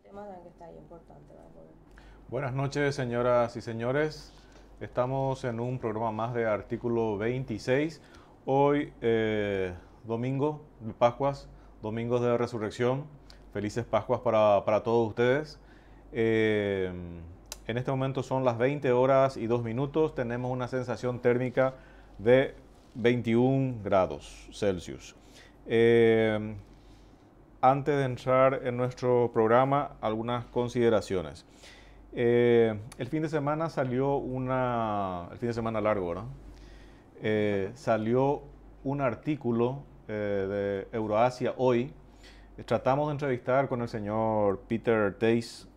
tema que está ahí importante, ¿verdad? Buenas noches, señoras y señores. Estamos en un programa más de Artículo 26. Hoy, domingo de Pascuas, domingos de Resurrección. Felices Pascuas para todos ustedes. Eh, en este momento son las 20 horas y 2 minutos. Tenemos una sensación térmica de 21 grados Celsius. Antes de entrar en nuestro programa, algunas consideraciones. El fin de semana salió el fin de semana largo, ¿verdad? Salió un artículo de Euroasia hoy. Tratamos de entrevistar con el señor Peter Theis.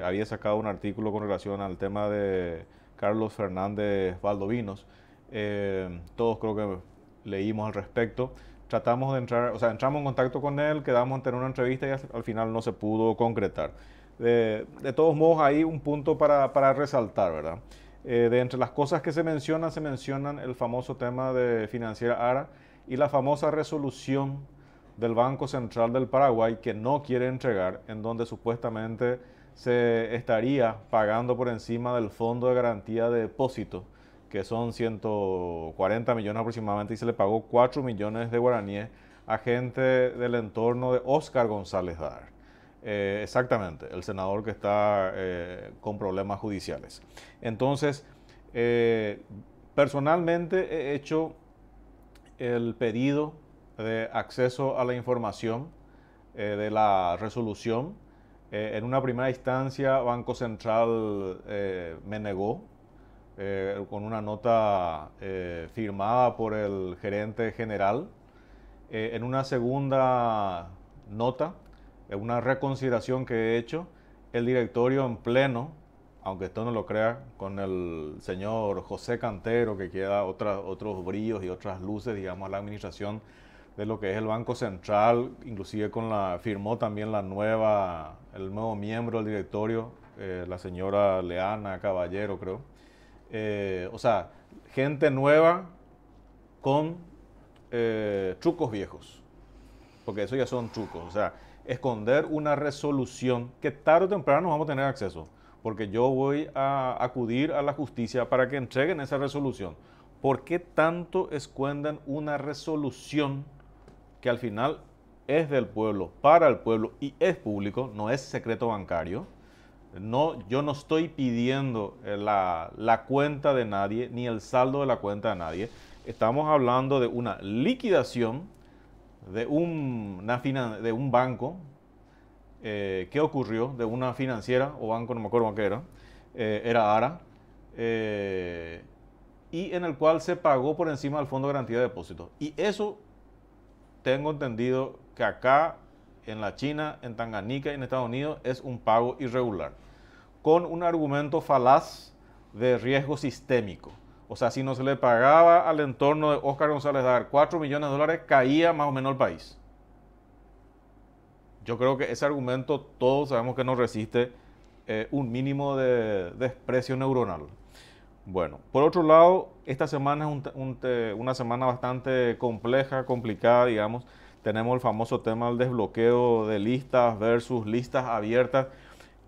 Había sacado un artículo con relación al tema de Carlos Fernández Valdovinos. Todos creo que leímos al respecto. Tratamos de entrar, o sea, entramos en contacto con él, quedamos en tener una entrevista y al final no se pudo concretar. De todos modos, hay un punto para resaltar, ¿verdad? De entre las cosas que se mencionan el famoso tema de Financiera ARA y la famosa resolución del Banco Central del Paraguay que no quiere entregar, en donde supuestamente se estaría pagando por encima del Fondo de Garantía de Depósito, que son 140 millones aproximadamente, y se le pagó 4 millones de guaraníes a gente del entorno de Óscar González Dar. Exactamente, el senador que está con problemas judiciales. Entonces, personalmente he hecho el pedido de acceso a la información de la resolución. En una primera instancia, Banco Central me negó con una nota firmada por el gerente general. En una segunda nota, en una reconsideración que he hecho, el directorio en pleno, aunque esto no lo crea, con el señor José Cantero, que queda otros brillos y otras luces, digamos, a la administración de lo que es el Banco Central, inclusive firmó también el nuevo miembro del directorio, la señora Leana Caballero, creo. O sea, gente nueva con trucos viejos, porque eso ya son trucos. O sea, esconder una resolución que tarde o temprano vamos a tener acceso, porque yo voy a acudir a la justicia para que entreguen esa resolución. ¿Por qué tanto esconden una resolución que al final es del pueblo, para el pueblo y es público, no es secreto bancario? No, yo no estoy pidiendo la cuenta de nadie, ni el saldo de la cuenta de nadie. Estamos hablando de una liquidación de un banco que ocurrió, de una financiera o banco, no me acuerdo qué era ARA, y en el cual se pagó por encima del Fondo de Garantía de Depósitos. Y eso tengo entendido que acá en la China, en Tanganica y en Estados Unidos es un pago irregular, con un argumento falaz de riesgo sistémico. O sea, si no se le pagaba al entorno de Óscar González Dar 4 millones de dólares, caía más o menos el país. Yo creo que ese argumento todos sabemos que no resiste un mínimo de desprecio neuronal. Bueno, por otro lado, esta semana es una semana bastante compleja, complicada, digamos. Tenemos el famoso tema del desbloqueo de listas versus listas abiertas,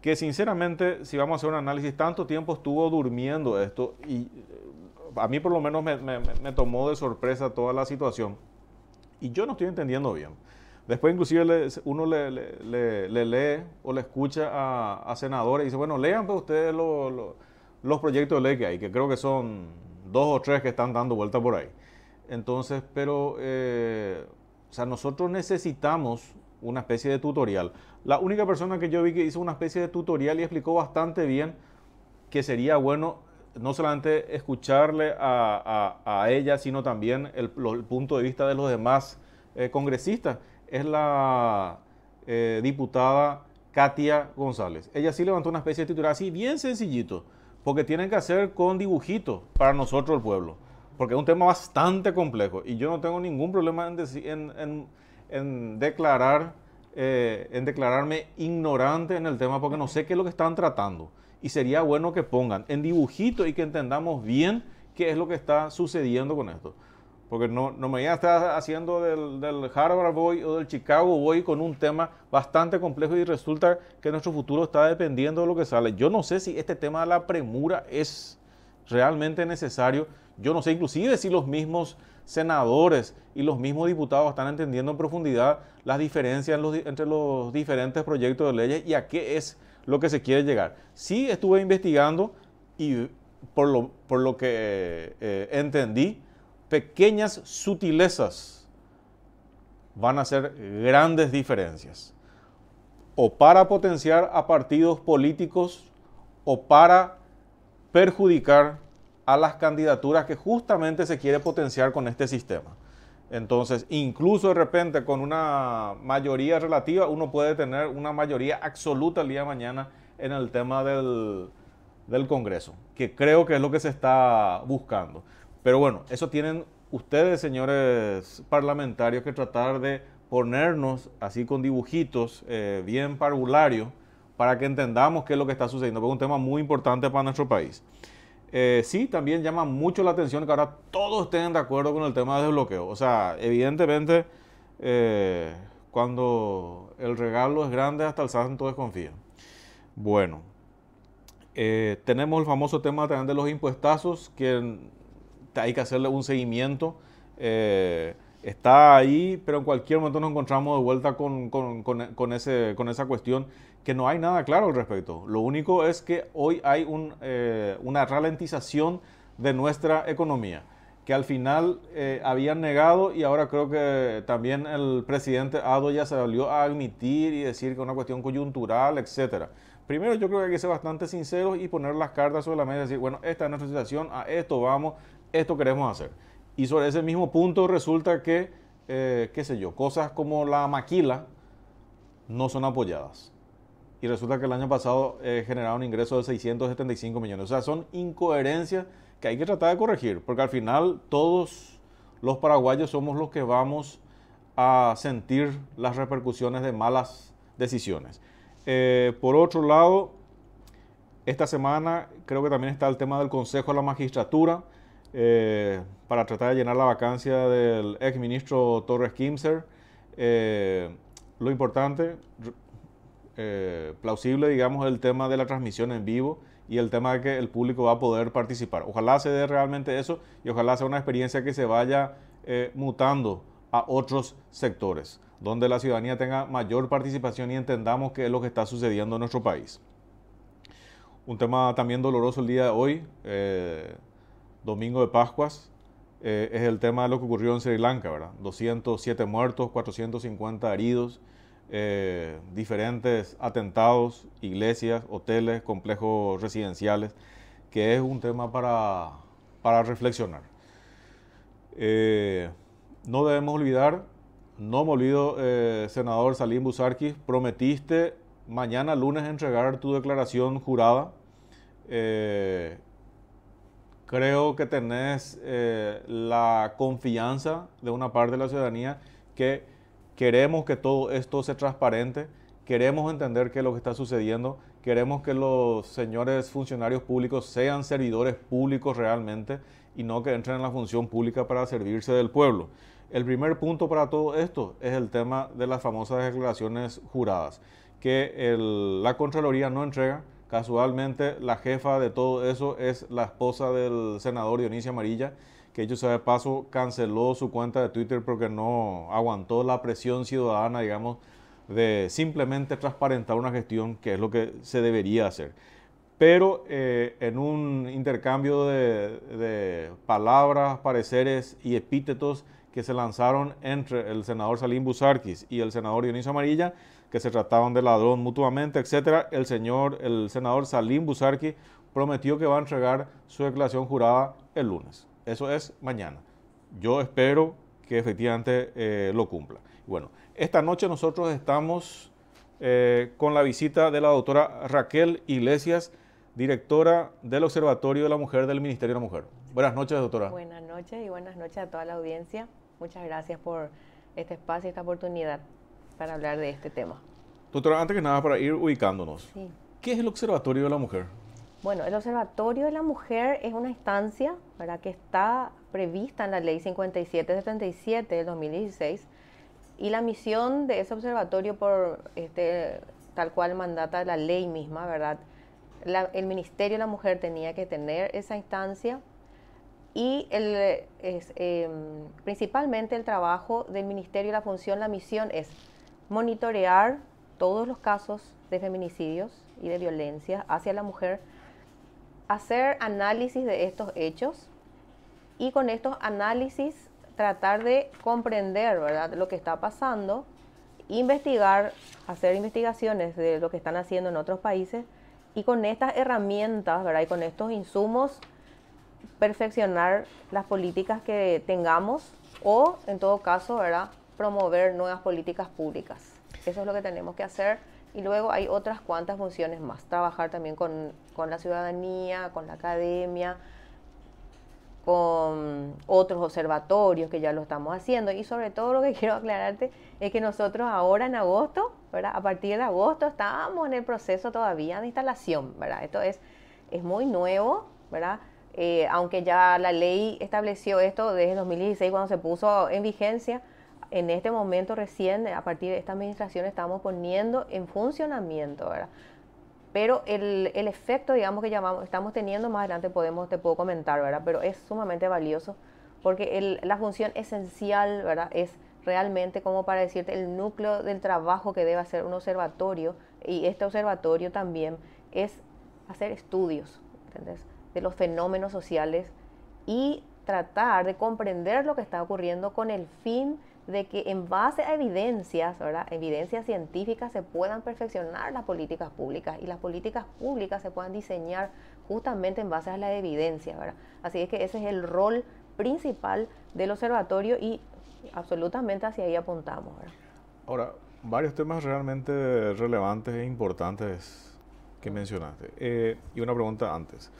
que sinceramente, si vamos a hacer un análisis, tanto tiempo estuvo durmiendo esto y a mí por lo menos me tomó de sorpresa toda la situación y yo no estoy entendiendo bien. Después inclusive uno le lee o le escucha a senadores y dice, bueno, lean pues ustedes los proyectos de ley que hay, que creo que son 2 o 3 que están dando vuelta por ahí. Entonces, pero, o sea, nosotros necesitamos una especie de tutorial. La única persona que yo vi que hizo una especie de tutorial y explicó bastante bien que sería bueno no solamente escucharle a ella, sino también el punto de vista de los demás congresistas, es la diputada Katia González. Ella sí levantó una especie de titular así, bien sencillito, porque tienen que hacer con dibujitos para nosotros el pueblo, porque es un tema bastante complejo y yo no tengo ningún problema en declararme ignorante en el tema porque no sé qué es lo que están tratando. Y sería bueno que pongan en dibujito y que entendamos bien qué es lo que está sucediendo con esto. porque no me voy a estar haciendo del Harvard Boy o del Chicago Boy con un tema bastante complejo y resulta que nuestro futuro está dependiendo de lo que sale. Yo no sé si este tema de la premura es realmente necesario. Yo no sé inclusive si los mismos senadores y los mismos diputados están entendiendo en profundidad las diferencias entre los diferentes proyectos de leyes y a qué es lo que se quiere llegar. Sí estuve investigando y por lo que entendí, pequeñas sutilezas van a hacer grandes diferencias. O para potenciar a partidos políticos o para perjudicar a las candidaturas que justamente se quiere potenciar con este sistema. Entonces, incluso de repente con una mayoría relativa, uno puede tener una mayoría absoluta el día de mañana en el tema del Congreso, que creo que es lo que se está buscando. Pero bueno, eso tienen ustedes, señores parlamentarios, que tratar de ponernos así con dibujitos bien parvularios para que entendamos qué es lo que está sucediendo, porque es un tema muy importante para nuestro país. Sí, también llama mucho la atención que ahora todos estén de acuerdo con el tema del desbloqueo. O sea, evidentemente, cuando el regalo es grande, hasta el santo desconfía. Bueno, tenemos el famoso tema también de los impuestazos, que hay que hacerle un seguimiento. Está ahí, pero en cualquier momento nos encontramos de vuelta con esa cuestión que no hay nada claro al respecto. Lo único es que hoy hay una ralentización de nuestra economía, que al final habían negado y ahora creo que también el presidente Ado ya se salió a admitir y decir que es una cuestión coyuntural, etcétera. Primero yo creo que hay que ser bastante sinceros y poner las cartas sobre la mesa y decir, bueno, esta es nuestra situación, a esto vamos, esto queremos hacer. Y sobre ese mismo punto resulta que, qué sé yo, cosas como la maquila no son apoyadas. Y resulta que el año pasado generaron ingresos de 675 millones. O sea, son incoherencias que hay que tratar de corregir, porque al final todos los paraguayos somos los que vamos a sentir las repercusiones de malas decisiones. Por otro lado, esta semana creo que también está el tema del Consejo de la Magistratura, para tratar de llenar la vacancia del exministro Torres Kimser. Lo importante, plausible, digamos, el tema de la transmisión en vivo y el tema de que el público va a poder participar. Ojalá se dé realmente eso y ojalá sea una experiencia que se vaya mutando a otros sectores, donde la ciudadanía tenga mayor participación y entendamos qué es lo que está sucediendo en nuestro país. Un tema también doloroso el día de hoy, domingo de Pascuas, es el tema de lo que ocurrió en Sri Lanka, ¿verdad? 207 muertos, 450 heridos, diferentes atentados, iglesias, hoteles, complejos residenciales, que es un tema para reflexionar. No debemos olvidar, no me olvido, senador Salim Busarquis, prometiste mañana lunes entregar tu declaración jurada. Creo que tenés la confianza de una parte de la ciudadanía que queremos que todo esto sea transparente, queremos entender qué es lo que está sucediendo, queremos que los señores funcionarios públicos sean servidores públicos realmente y no que entren en la función pública para servirse del pueblo. El primer punto para todo esto es el tema de las famosas declaraciones juradas, que la Contraloría no entrega. Casualmente, la jefa de todo eso es la esposa del senador Dionisio Amarilla, que dicho sea de paso, canceló su cuenta de Twitter porque no aguantó la presión ciudadana, digamos, de simplemente transparentar una gestión, que es lo que se debería hacer. Pero en un intercambio de palabras, pareceres y epítetos que se lanzaron entre el senador Salim Busarquis y el senador Dionisio Amarilla, que se trataban de ladrón mutuamente, etcétera, el senador Salim Busarquis prometió que va a entregar su declaración jurada el lunes. Eso es mañana. Yo espero que efectivamente lo cumpla. Bueno, esta noche nosotros estamos con la visita de la doctora Raquel Iglesias, directora del Observatorio de la Mujer del Ministerio de la Mujer. Buenas noches, doctora. Buenas noches y buenas noches a toda la audiencia. Muchas gracias por este espacio y esta oportunidad para hablar de este tema. Doctora, antes que nada, para ir ubicándonos, Sí. ¿qué es el Observatorio de la Mujer? Bueno, el Observatorio de la Mujer es una instancia, ¿verdad?, que está prevista en la Ley 5777 del 2016, y la misión de ese observatorio, tal cual mandata la ley misma, ¿verdad? El Ministerio de la Mujer tenía que tener esa instancia, y principalmente el trabajo del Ministerio y la función, la misión es monitorear todos los casos de feminicidios y de violencia hacia la mujer, hacer análisis de estos hechos y con estos análisis tratar de comprender, ¿verdad?, lo que está pasando, investigar, hacer investigaciones de lo que están haciendo en otros países, y con estas herramientas, ¿verdad?, y con estos insumos perfeccionar las políticas que tengamos, o en todo caso, ¿verdad?, promover nuevas políticas públicas. Eso es lo que tenemos que hacer. Y luego hay otras cuantas funciones más. Trabajar también con la ciudadanía, con la academia, con otros observatorios que ya lo estamos haciendo. Y sobre todo lo que quiero aclararte es que nosotros ahora en agosto, ¿verdad?, a partir de agosto estamos en el proceso todavía de instalación, ¿verdad? Esto es muy nuevo, ¿verdad? Aunque ya la ley estableció esto desde 2016 cuando se puso en vigencia. En este momento recién, a partir de esta administración, estamos poniendo en funcionamiento, ¿verdad? Pero el efecto, digamos, que estamos teniendo, más adelante te puedo comentar, ¿verdad? Pero es sumamente valioso porque la función esencial, ¿verdad?, es realmente, como para decirte, el núcleo del trabajo que debe hacer un observatorio, y este observatorio también es hacer estudios, ¿entendés?, de los fenómenos sociales y tratar de comprender lo que está ocurriendo con el fin de que en base a evidencias, ¿verdad?, evidencias científicas, se puedan perfeccionar las políticas públicas, y las políticas públicas se puedan diseñar justamente en base a la evidencia, ¿verdad? Así es que ese es el rol principal del observatorio y absolutamente hacia ahí apuntamos, ¿verdad? Ahora, varios temas realmente relevantes e importantes que mencionaste. Y una pregunta antes.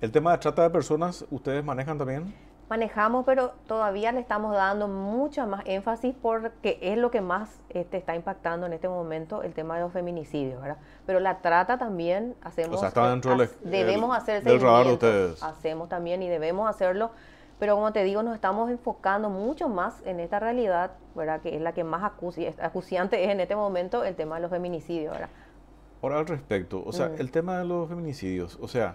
¿El tema de trata de personas ustedes manejan también? Manejamos, pero todavía le estamos dando mucha más énfasis porque es lo que más está impactando en este momento, el tema de los feminicidios, ¿verdad? Pero la trata también hacemos. O sea, está dentro debemos hacer del radar de seguimiento. ustedes. Hacemos también y debemos hacerlo, pero como te digo, nos estamos enfocando mucho más en esta realidad, ¿verdad?, que es la que más acuciante es en este momento, el tema de los feminicidios, ¿verdad? Ahora al respecto, o sea, el tema de los feminicidios, o sea,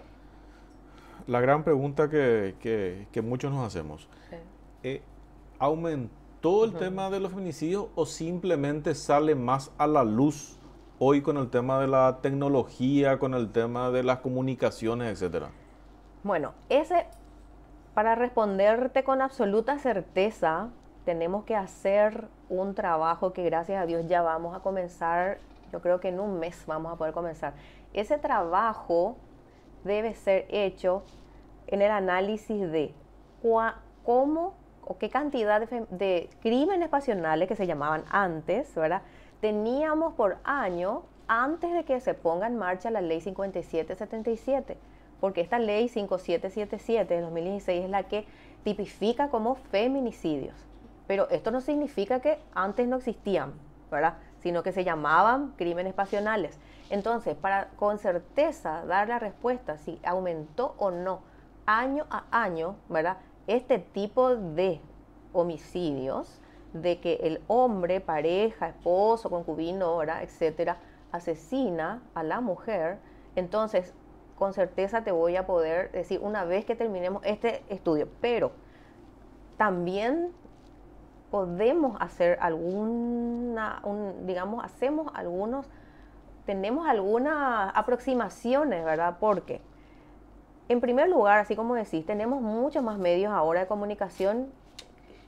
la gran pregunta que muchos nos hacemos, Sí. ¿aumentó el tema de los feminicidios o simplemente sale más a la luz hoy con el tema de la tecnología, con el tema de las comunicaciones, etcétera? Bueno, para responderte con absoluta certeza, tenemos que hacer un trabajo que, gracias a Dios, ya vamos a comenzar. Yo creo que en un mes vamos a poder comenzar. Ese trabajo debe ser hecho en el análisis de cómo o qué cantidad de crímenes pasionales, que se llamaban antes, ¿verdad?, teníamos por año antes de que se ponga en marcha la ley 5777. Porque esta ley 5777 de 2016 es la que tipifica como feminicidios. Pero esto no significa que antes no existían, ¿verdad?, sino que se llamaban crímenes pasionales. Entonces, para con certeza dar la respuesta si aumentó o no año a año, ¿verdad?, este tipo de homicidios, de que el hombre, pareja, esposo, concubino, ¿verdad?, etcétera, asesina a la mujer, entonces con certeza te voy a poder decir una vez que terminemos este estudio. Pero también podemos hacer tenemos algunas aproximaciones, ¿verdad? Porque, en primer lugar, así como decís, tenemos muchos más medios ahora de comunicación,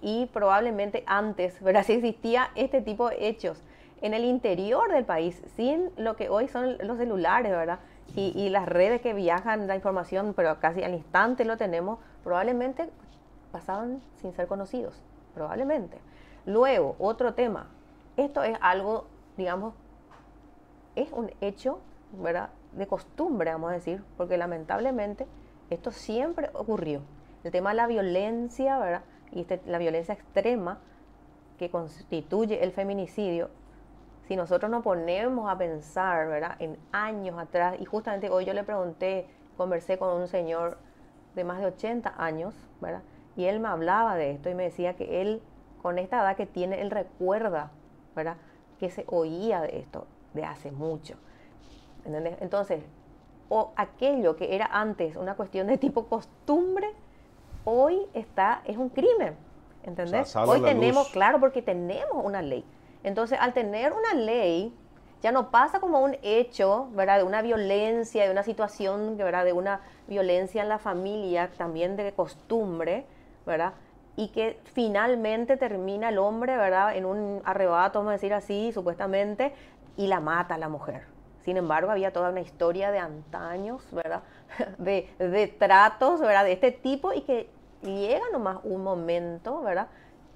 y probablemente antes, ¿verdad?, si existía este tipo de hechos en el interior del país, sin lo que hoy son los celulares, ¿verdad?, y las redes que viajan la información, pero casi al instante lo tenemos, probablemente pasaban sin ser conocidos, probablemente. Luego, otro tema, esto es algo, digamos, es un hecho, ¿verdad?, de costumbre, vamos a decir, porque lamentablemente esto siempre ocurrió. El tema de la violencia, ¿verdad?, y la violencia extrema que constituye el feminicidio, si nosotros nos ponemos a pensar, ¿verdad?, en años atrás, y justamente hoy yo le conversé con un señor de más de 80 años, ¿verdad?, Y él me hablaba de esto y me decía que él, con esta edad que tiene, él recuerda, ¿verdad?, que se oía de esto de hace mucho. ¿Entendés? Entonces, o aquello que era antes una cuestión de tipo costumbre, hoy es un crimen. ¿Entendés? O sea, Hoy tenemos, claro, porque tenemos una ley. Entonces, al tener una ley, ya no pasa como un hecho, ¿verdad?, de una violencia, de una situación, ¿verdad?, de una violencia en la familia, también de costumbre, ¿verdad?, y que finalmente termina el hombre, ¿verdad?, en un arrebato, vamos a decir así, supuestamente, y la mata a la mujer. Sin embargo, había toda una historia de antaños, ¿verdad?, de tratos, ¿verdad?, de este tipo, y que llega nomás un momento, ¿verdad?,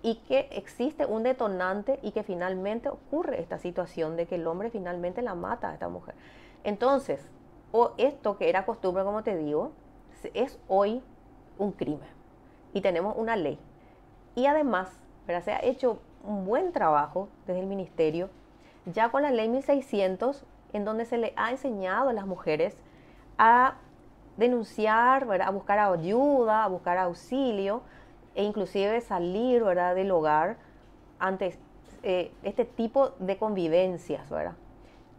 y que existe un detonante y que finalmente ocurre esta situación de que el hombre finalmente la mata a esta mujer. Entonces, esto que era costumbre, como te digo, es hoy un crimen y tenemos una ley. Y además, ¿verdad?, se ha hecho un buen trabajo desde el ministerio, ya con la ley 1600, en donde se le ha enseñado a las mujeres a denunciar, ¿verdad?, a buscar ayuda, a buscar auxilio, e inclusive salir, ¿verdad?, del hogar ante este tipo de convivencias, ¿verdad?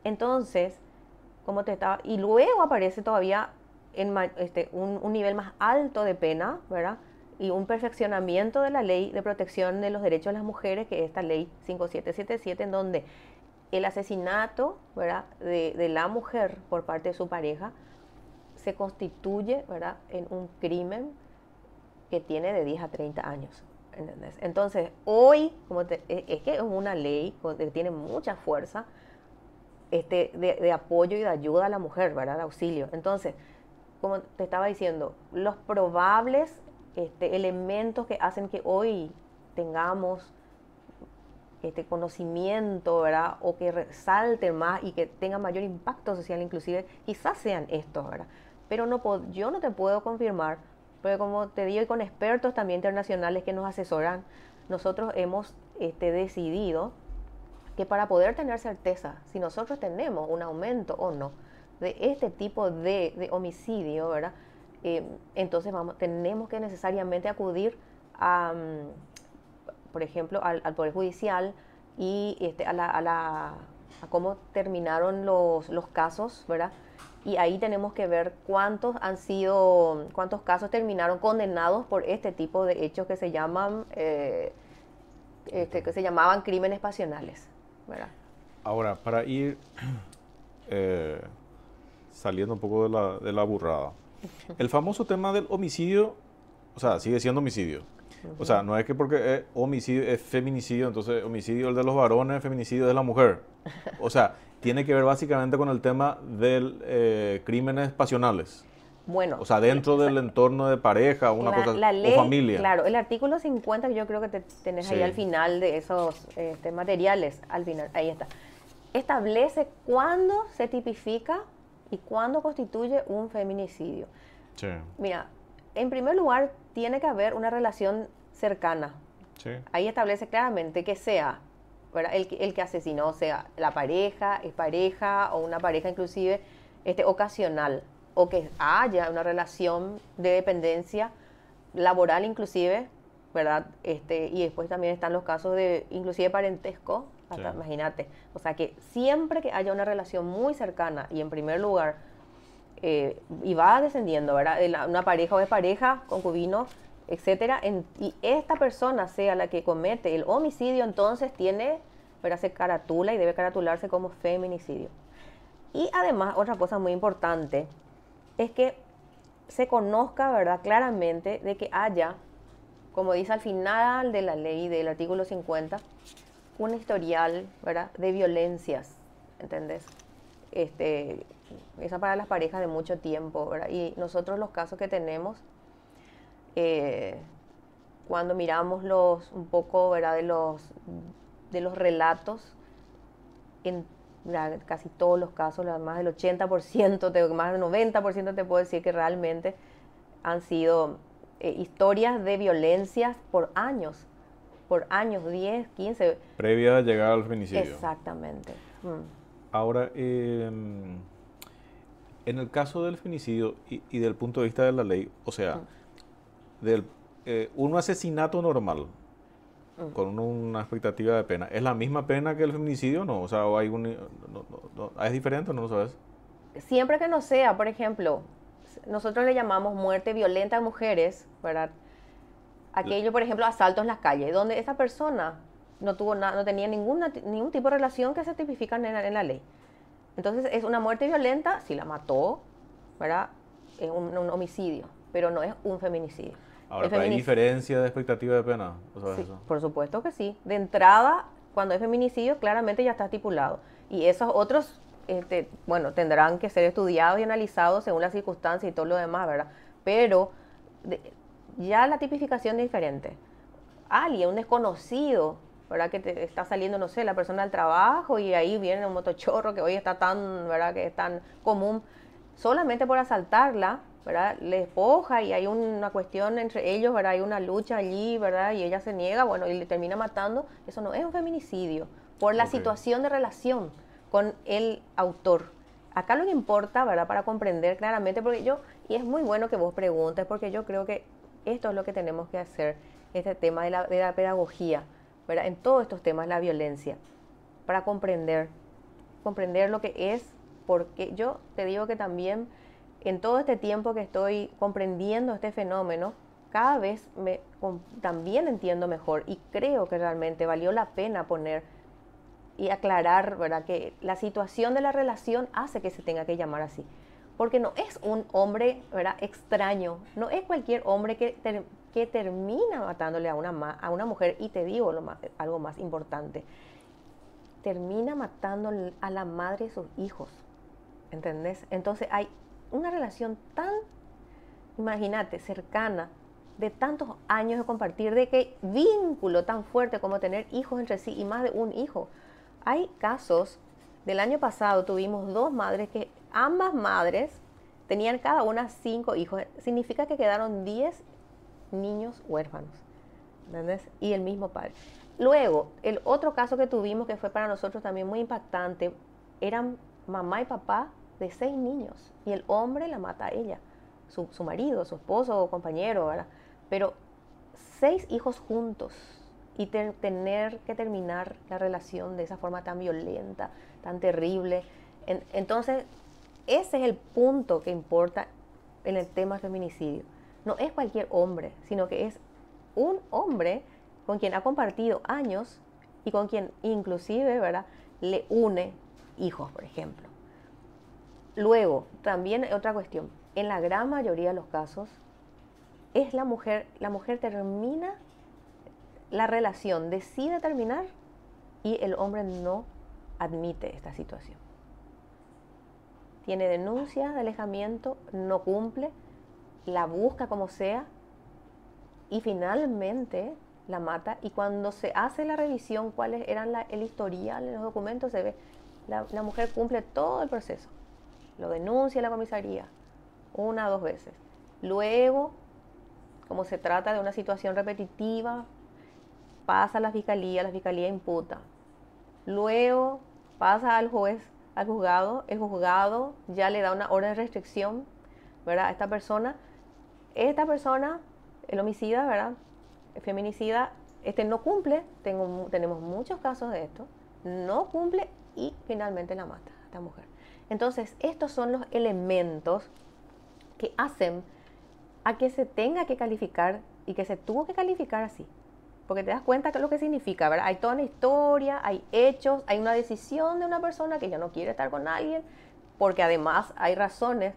Entonces, como te estaba, y luego aparece todavía un nivel más alto de pena, ¿verdad?, y un perfeccionamiento de la ley de protección de los derechos de las mujeres, que es esta ley 5777, en donde el asesinato, ¿verdad?, de la mujer por parte de su pareja se constituye, ¿verdad?, en un crimen que tiene de 10 a 30 años. ¿Entendés? Entonces, hoy, es que es una ley que tiene mucha fuerza, de apoyo y de ayuda a la mujer, ¿verdad?, de auxilio. Entonces, como te estaba diciendo, los probables elementos que hacen que hoy tengamos este conocimiento, ¿verdad?, o que resalten más y que tengan mayor impacto social, inclusive, quizás sean estos, ¿verdad? Pero yo no te puedo confirmar, porque como te digo, y con expertos también internacionales que nos asesoran, nosotros hemos decidido que para poder tener certeza si nosotros tenemos un aumento o no de este tipo de homicidio, ¿verdad?, entonces tenemos que necesariamente acudir a, por ejemplo, al Poder Judicial y a cómo terminaron los casos, ¿verdad? Y ahí tenemos que ver cuántos casos terminaron condenados por este tipo de hechos que se llaman, que se llamaban crímenes pasionales, ¿verdad? Ahora, para ir eh, saliendo un poco de la burrada, el famoso tema del homicidio, o sea, sigue siendo homicidio. O sea, no es que porque es homicidio es feminicidio, entonces homicidio el de los varones, feminicidio de la mujer. O sea, tiene que ver básicamente con el tema de crímenes pasionales. Bueno, O sea, dentro del entorno de pareja, una cosa, la o ley, familia. claro, el artículo 50, que yo creo que tenés ahí Sí. al final de esos materiales, al final, ahí está, establece cuándo se tipifica y cuándo constituye un feminicidio. Sí. Mira, en primer lugar, tiene que haber una relación cercana. Sí. Ahí establece claramente que sea, ¿verdad?, el que asesinó, sea la pareja, es pareja o una pareja inclusive ocasional, o que haya una relación de dependencia laboral inclusive, ¿verdad? Y después también están los casos de inclusive parentesco, hasta, Sí. imagínate. O sea que siempre que haya una relación muy cercana y en primer lugar, y va descendiendo, ¿verdad?, una pareja o es pareja, concubino, etcétera, y esta persona sea la que comete el homicidio, entonces tiene, ¿verdad?, se caratula y debe caratularse como feminicidio. Y además, otra cosa muy importante es que se conozca, ¿verdad?, claramente de que haya, como dice al final de la ley del artículo 50, un historial, ¿verdad?, de violencias, ¿entendés? Esa para las parejas de mucho tiempo, ¿verdad? Y nosotros los casos que tenemos, cuando miramos un poco, ¿verdad?, de los relatos, en casi todos los casos, más del 80%, más del 90% te puedo decir que realmente han sido historias de violencias por años, 10, 15. Previa a llegar al feminicidio. Exactamente. Ahora, en el caso del feminicidio y del punto de vista de la ley, o sea, un asesinato normal, con una expectativa de pena, ¿es la misma pena que el feminicidio o no? O sea, ¿o hay ¿es diferente o no lo sabes? Siempre que no sea, por ejemplo, nosotros le llamamos muerte violenta a mujeres, ¿verdad? Aquello, por ejemplo, asaltos en las calles, donde esa persona no tuvo nada, no tenía ningún tipo de relación que se tipifican en la ley. Entonces es una muerte violenta si la mató, ¿verdad? Es un homicidio, pero no es un feminicidio. Ahora, pero hay diferencia de expectativa de pena, ¿o sabes Sí, eso? por supuesto que sí. De entrada, cuando es feminicidio, claramente ya está estipulado. Y esos otros, bueno, tendrán que ser estudiados y analizados según las circunstancias y todo lo demás, ¿verdad? Pero de- ya la tipificación es diferente. Alguien, un desconocido, ¿verdad? Que te está saliendo, no sé, la persona del trabajo y ahí viene un motochorro que hoy está tan, ¿verdad? Que es tan común, solamente por asaltarla, ¿verdad? Le despoja y hay una cuestión entre ellos, ¿verdad? Hay una lucha allí, ¿verdad? Y ella se niega, bueno, y le termina matando. Eso no es un feminicidio, por la Ok. situación de relación con el autor. Acá lo que importa, ¿verdad? Para comprender claramente, y es muy bueno que vos preguntes, porque yo creo que esto es lo que tenemos que hacer, este tema de la pedagogía, ¿verdad? En todos estos temas, la violencia, para comprender lo que es, porque yo te digo que también en todo este tiempo que estoy comprendiendo este fenómeno, cada vez también entiendo mejor y creo que realmente valió la pena poner y aclarar, ¿verdad? Que la situación de la relación hace que se tenga que llamar así. Porque no es un hombre, ¿verdad? Extraño, no es cualquier hombre que termina matándole a una mujer. Y te digo algo más importante, termina matando a la madre de sus hijos, ¿entendés? Entonces hay una relación tan, imagínate, cercana, de tantos años de compartir, de qué vínculo tan fuerte como tener hijos entre sí y más de un hijo. Hay casos, del año pasado tuvimos dos madres que ambas madres tenían cada una 5 hijos. Significa que quedaron 10 niños huérfanos, ¿entendés? Y el mismo padre. Luego, el otro caso que tuvimos que fue para nosotros también muy impactante, eran mamá y papá de 6 niños y el hombre la mata a ella, su marido, su esposo o compañero, ¿verdad? Pero 6 hijos juntos y tener que terminar la relación de esa forma tan violenta, tan terrible. Entonces, ese es el punto que importa en el tema del feminicidio. No es cualquier hombre, sino que es un hombre con quien ha compartido años y con quien inclusive, ¿verdad?, le une hijos, por ejemplo. Luego, también otra cuestión, en la gran mayoría de los casos, es la mujer termina la relación, decide terminar y el hombre no admite esta situación. Tiene denuncia de alejamiento, no cumple, la busca como sea y finalmente la mata. Y cuando se hace la revisión, cuáles eran el historial en los documentos, se ve la mujer cumple todo el proceso. Lo denuncia a la comisaría 1 o 2 veces. Luego, como se trata de una situación repetitiva, pasa a la fiscalía imputa. Luego pasa al juez, al juzgado, el juzgado ya le da una orden de restricción, ¿verdad? A esta persona, el homicida, ¿verdad? El feminicida, no cumple, tenemos muchos casos de esto, no cumple y finalmente la mata a esta mujer. Entonces, estos son los elementos que hacen a que se tenga que calificar y que se tuvo que calificar así. Porque te das cuenta que es lo que significa, ¿verdad? Hay toda una historia, hay hechos, hay una decisión de una persona que ya no quiere estar con alguien, porque además hay razones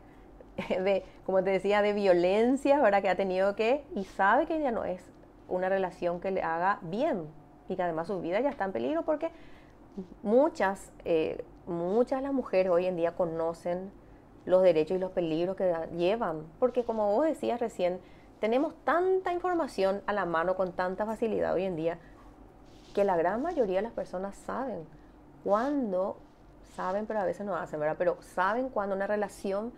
como te decía, de violencia, ¿verdad? Que ha tenido y sabe que ya no es una relación que le haga bien y que además su vida ya está en peligro porque muchas de las mujeres hoy en día conocen los derechos y los peligros que llevan, porque como vos decías recién, tenemos tanta información a la mano con tanta facilidad hoy en día que la gran mayoría de las personas saben, pero a veces no hacen, ¿verdad? Pero saben cuando una relación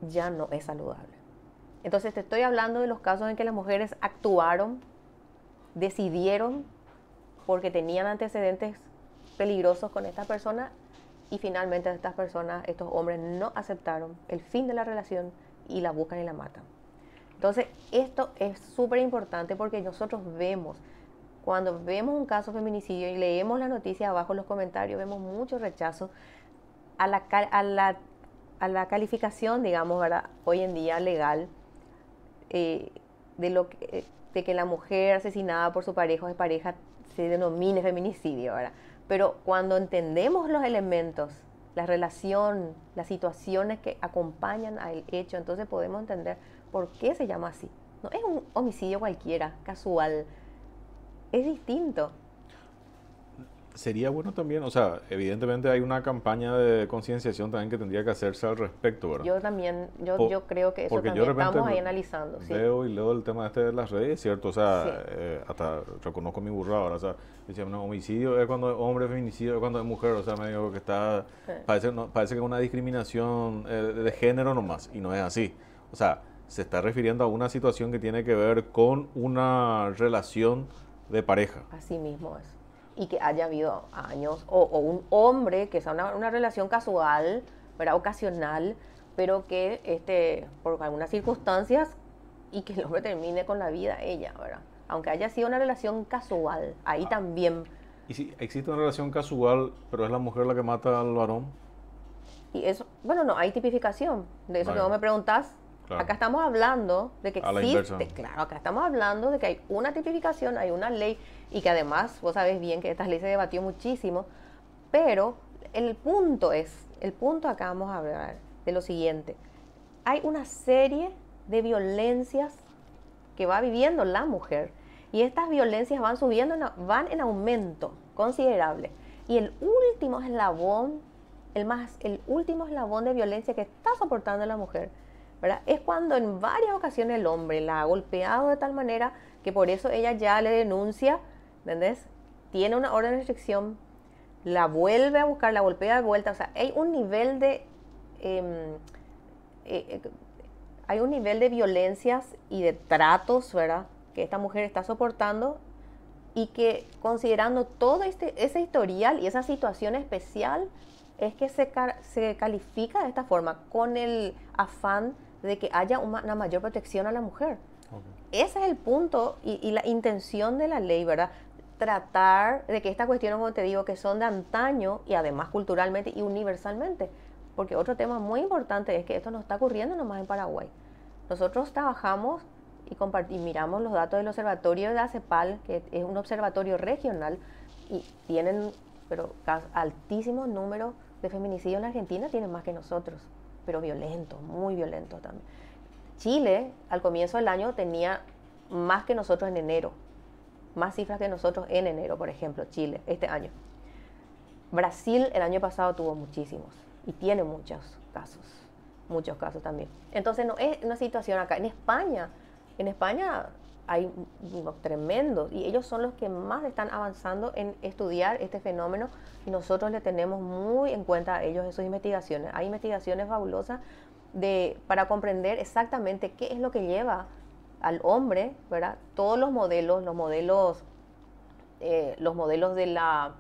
ya no es saludable. Entonces te estoy hablando de los casos en que las mujeres actuaron, decidieron porque tenían antecedentes peligrosos con esta persona y finalmente estos hombres no aceptaron el fin de la relación y la buscan y la matan. Entonces, esto es súper importante porque nosotros vemos, cuando vemos un caso de feminicidio y leemos la noticia abajo en los comentarios, vemos mucho rechazo a la calificación, digamos, ¿verdad? Hoy en día legal, de que la mujer asesinada por su pareja o de pareja se denomine feminicidio, ¿verdad? Pero cuando entendemos los elementos, la relación, las situaciones que acompañan al hecho, entonces podemos entender por qué se llama así. No es un homicidio cualquiera, casual, es distinto. Sería bueno también, o sea, evidentemente hay una campaña de concienciación también que tendría que hacerse al respecto, ¿verdad? Yo también, yo creo que eso Porque también yo de repente estamos ahí analizando. Sí. veo y leo el tema este de las redes, ¿cierto? O sea, Sí. hasta reconozco mi burrada ahora, o sea, decía, no, homicidio es cuando es hombre, feminicidio es cuando es mujer, o sea, me digo que está, parece, parece que es una discriminación de género nomás, y no es así. O sea, se está refiriendo a una situación que tiene que ver con una relación de pareja. Así mismo es. Y que haya habido años, o un hombre que sea una relación casual, ¿verdad? Ocasional, pero que por algunas circunstancias y que el hombre termine con la vida ella, ¿verdad? Aunque haya sido una relación casual, ahí también. Y si existe una relación casual, pero es la mujer la que mata al varón. Y eso, bueno, no, hay tipificación. De eso Vale. que vos me preguntás, Claro. acá estamos hablando de que A la inversa. existe, claro, acá estamos hablando de que hay una tipificación, hay una ley, y que además, vos sabés bien que esta ley se debatió muchísimo, pero el punto acá vamos a hablar de lo siguiente. Hay una serie de violencias que va viviendo la mujer, y estas violencias van subiendo, van en aumento considerable. Y el último eslabón, el último eslabón de violencia que está soportando la mujer, ¿verdad? Es cuando en varias ocasiones el hombre la ha golpeado de tal manera que por eso ella ya le denuncia, ¿entendés? Tiene una orden de restricción, la vuelve a buscar, la golpea de vuelta. O sea, hay un nivel de violencias y de tratos, ¿verdad? Que esta mujer está soportando, y que considerando todo ese historial y esa situación especial, es que se califica de esta forma, con el afán de que haya una mayor protección a la mujer. Okay. Ese es el punto y la intención de la ley, ¿verdad? Tratar de que estas cuestiones, como te digo, que son de antaño y además culturalmente y universalmente. Porque otro tema muy importante es que esto no está ocurriendo nomás en Paraguay. Nosotros trabajamos y miramos los datos del observatorio de ACEPAL, que es un observatorio regional, y tienen altísimos números de feminicidios en la Argentina, tienen más que nosotros, pero violentos, muy violentos también. Chile, al comienzo del año, tenía más que nosotros en enero, más cifras que nosotros en enero, por ejemplo, Chile, este año. Brasil el año pasado tuvo muchísimos y tiene muchos casos también. Entonces no es una situación acá. En España hay unos tremendos, y ellos son los que más están avanzando en estudiar este fenómeno, y nosotros le tenemos muy en cuenta a ellos en sus investigaciones. Hay investigaciones fabulosas para comprender exactamente qué es lo que lleva al hombre, ¿verdad? Todos los modelos de la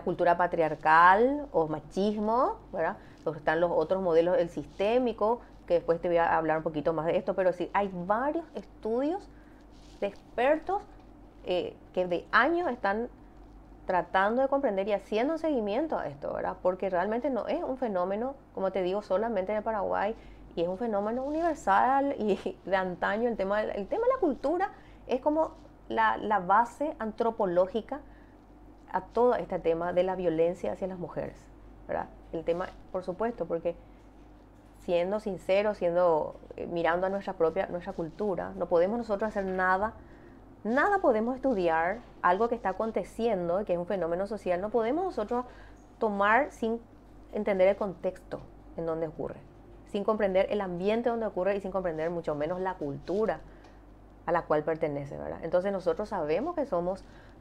cultura patriarcal o machismo, ¿verdad? Están los otros modelos, el sistémico, que después te voy a hablar un poquito más de esto, pero sí, hay varios estudios de expertos que de años están tratando de comprender y haciendo un seguimiento a esto, ¿verdad? Porque realmente no es un fenómeno, como te digo, solamente en el Paraguay, y es un fenómeno universal y de antaño. El tema de la cultura es como la base antropológica a todo este tema de la violencia hacia las mujeres, ¿verdad? El tema, por supuesto, porque siendo sinceros, mirando a nuestra cultura, no podemos nosotros hacer nada podemos estudiar algo que está aconteciendo, que es un fenómeno social, no podemos nosotros tomar sin entender el contexto en donde ocurre, sin comprender el ambiente donde ocurre y sin comprender mucho menos la cultura a la cual pertenece, ¿verdad? Entonces nosotros sabemos que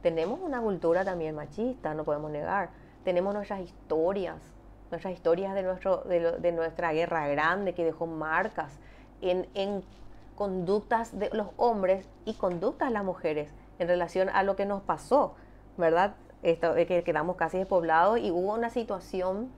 tenemos una cultura también machista, no podemos negar, tenemos nuestras historias de nuestra guerra grande, que dejó marcas en conductas de los hombres y conductas de las mujeres en relación a lo que nos pasó, ¿verdad? Esto de que quedamos casi despoblados y hubo una situación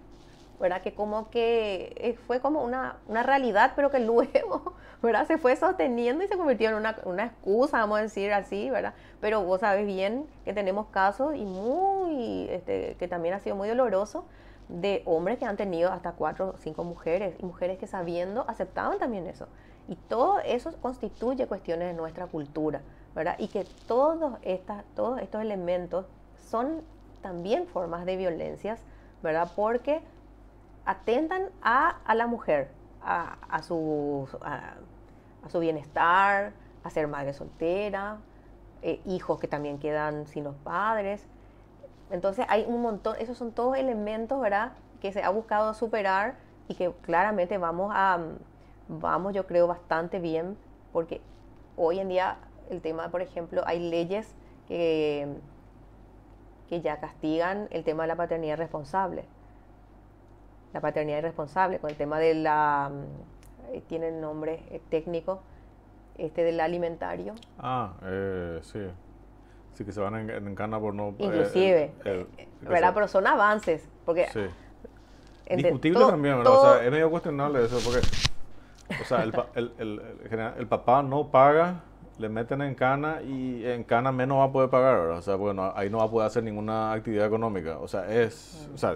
¿verdad? Que como que fue como una realidad, pero que luego, ¿verdad? Se fue sosteniendo y se convirtió en una excusa, vamos a decir así, ¿verdad? Pero vos sabés bien que tenemos casos y que también ha sido muy doloroso de hombres que han tenido hasta 4 o 5 mujeres y mujeres que sabiendo aceptaban también eso. Y todo eso constituye cuestiones de nuestra cultura, ¿verdad? Y que todos estos elementos son también formas de violencias, ¿verdad? Porque atentan a la mujer, a su bienestar, a ser madre soltera, hijos que también quedan sin los padres. Entonces hay un montón, esos son todos elementos, ¿verdad?, que se ha buscado superar y que claramente vamos yo creo bastante bien, porque hoy en día el tema, por ejemplo, hay leyes que ya castigan el tema de la paternidad responsable. La paternidad irresponsable, con el tema de tiene el nombre técnico, del alimentario. Sí. Sí, que se van en cana por no... Inclusive, ¿verdad? Pero son avances, porque... Sí. Discutible también, ¿verdad? O sea, es medio cuestionable eso, porque... O sea, el papá no paga, le meten en cana y en cana menos va a poder pagar, ¿verdad? O sea, bueno, ahí no va a poder hacer ninguna actividad económica. O sea,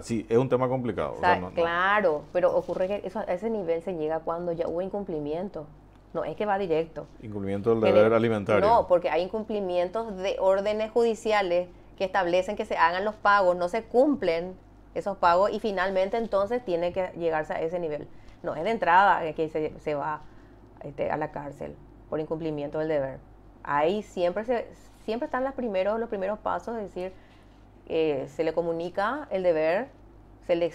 sí, es un tema complicado. O sea, claro, pero ocurre que a ese nivel se llega cuando ya hubo incumplimiento. No es que va directo. Incumplimiento del deber alimentario. No, porque hay incumplimientos de órdenes judiciales que establecen que se hagan los pagos, no se cumplen esos pagos y finalmente entonces tiene que llegarse a ese nivel. No es de entrada que se va a la cárcel por incumplimiento del deber. Ahí siempre están los primeros pasos, es decir, se le comunica el deber, se le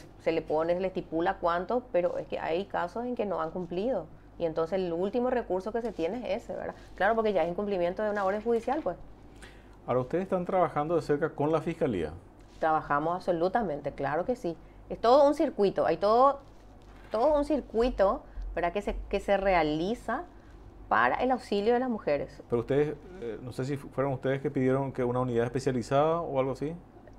estipula cuánto, pero es que hay casos en que no han cumplido. Y entonces el último recurso que se tiene es ese, ¿verdad? Claro, porque ya es incumplimiento de una orden judicial, pues. Ahora, ¿ustedes están trabajando de cerca con la Fiscalía? Trabajamos absolutamente, claro que sí. Es todo un circuito, hay todo un circuito, ¿verdad?, que se realiza para el auxilio de las mujeres. Pero ustedes, no sé si fueron ustedes que pidieron que una unidad especializada o algo así,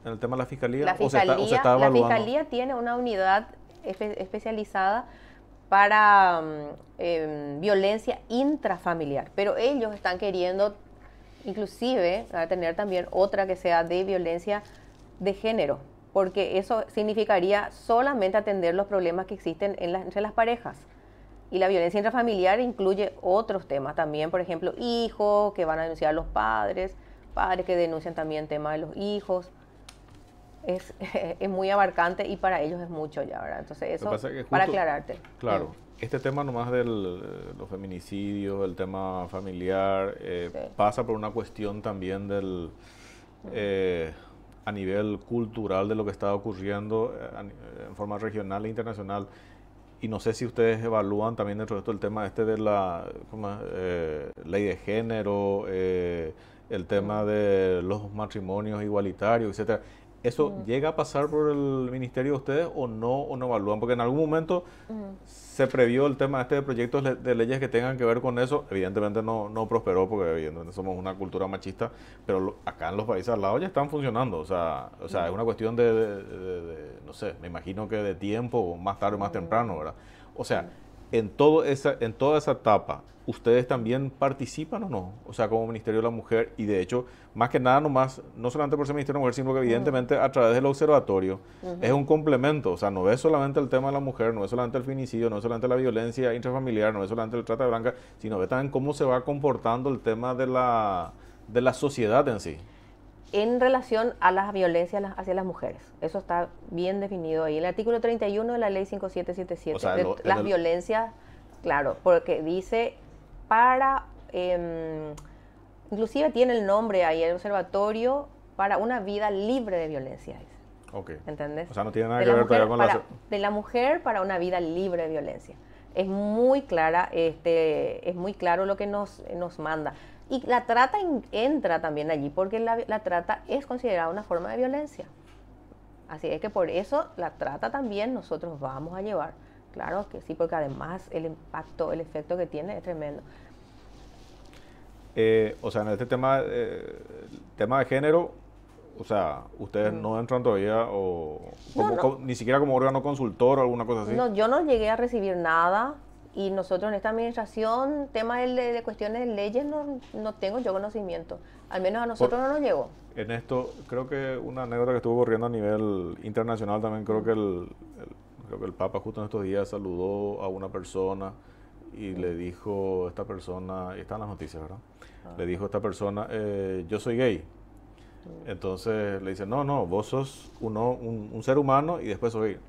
en el tema de la Fiscalía, la o se está evaluando. La Fiscalía tiene una unidad especializada para violencia intrafamiliar, pero ellos están queriendo inclusive tener también otra que sea de violencia de género, porque eso significaría solamente atender los problemas que existen entre las parejas. Y la violencia intrafamiliar incluye otros temas también, por ejemplo, hijos que van a denunciar a los padres que denuncian también temas de los hijos. Es muy abarcante y para ellos es mucho ya, ¿verdad? Entonces eso, para aclararte. Claro, este tema nomás de los feminicidios, el tema familiar, sí, pasa por una cuestión también a nivel cultural de lo que está ocurriendo en forma regional e internacional. Y no sé si ustedes evalúan también dentro de esto el tema de la ley de género, el tema de los matrimonios igualitarios, etcétera. ¿Eso llega a pasar por el ministerio de ustedes o no evalúan? Porque en algún momento se previó el tema de proyectos de leyes que tengan que ver con eso. Evidentemente no prosperó porque evidentemente somos una cultura machista, pero acá en los países al lado ya están funcionando. O sea, es una cuestión no sé, me imagino que de tiempo, más tarde o más temprano, ¿verdad? O sea, en toda esa etapa, ¿ustedes también participan o no? O sea, como Ministerio de la Mujer, y de hecho, más que nada, no solamente por ser Ministerio de la Mujer, sino que evidentemente a través del observatorio es un complemento. O sea, no es solamente el tema de la mujer, no es solamente el feminicidio, no es solamente la violencia intrafamiliar, no es solamente el trata de blancas, sino ve también cómo se va comportando el tema de la sociedad en sí. En relación a las violencias hacia las mujeres. Eso está bien definido ahí. El artículo 31 de la ley 5777. O sea, las violencias, claro, porque dice inclusive tiene el nombre ahí, el observatorio para una vida libre de violencia. Okay. ¿Entendés? O sea, no tiene nada que ver con de la mujer para una vida libre de violencia. Es muy clara, es muy claro lo que nos manda. Y la trata entra también allí, porque la trata es considerada una forma de violencia. Así es que por eso la trata también nosotros vamos a llevar. Claro que sí, porque además el efecto que tiene es tremendo. O sea, en este tema de género, o sea, ustedes no entran todavía No. ni siquiera como órgano consultor o alguna cosa así. No, yo no llegué a recibir nada y nosotros en esta administración, tema de cuestiones de leyes, no tengo yo conocimiento. Al menos a nosotros no nos llegó. En esto, creo que una anécdota que estuvo corriendo a nivel internacional también, creo que creo que el Papa justo en estos días saludó a una persona y le dijo a esta persona, y está en las noticias, ¿verdad? Le dijo a esta persona, yo soy gay. Entonces le dice, no, vos sos un ser humano y después soy gay.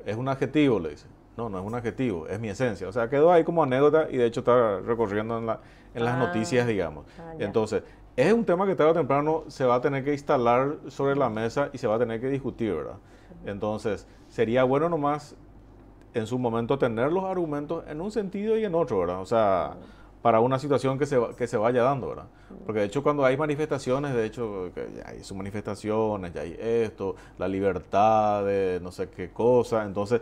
Es un adjetivo, le dice. No es un adjetivo, es mi esencia. O sea, quedó ahí como anécdota y de hecho está recorriendo en las noticias, digamos. Ya. Entonces, es un tema que tarde o temprano se va a tener que instalar sobre la mesa y se va a tener que discutir, ¿verdad? Entonces, sería bueno nomás en su momento tener los argumentos en un sentido y en otro, ¿verdad? O sea, para una situación que se vaya dando, ¿verdad? Porque de hecho cuando hay manifestaciones, de hecho, que ya hay sus manifestaciones, ya hay esto, la libertad de no sé qué cosa, entonces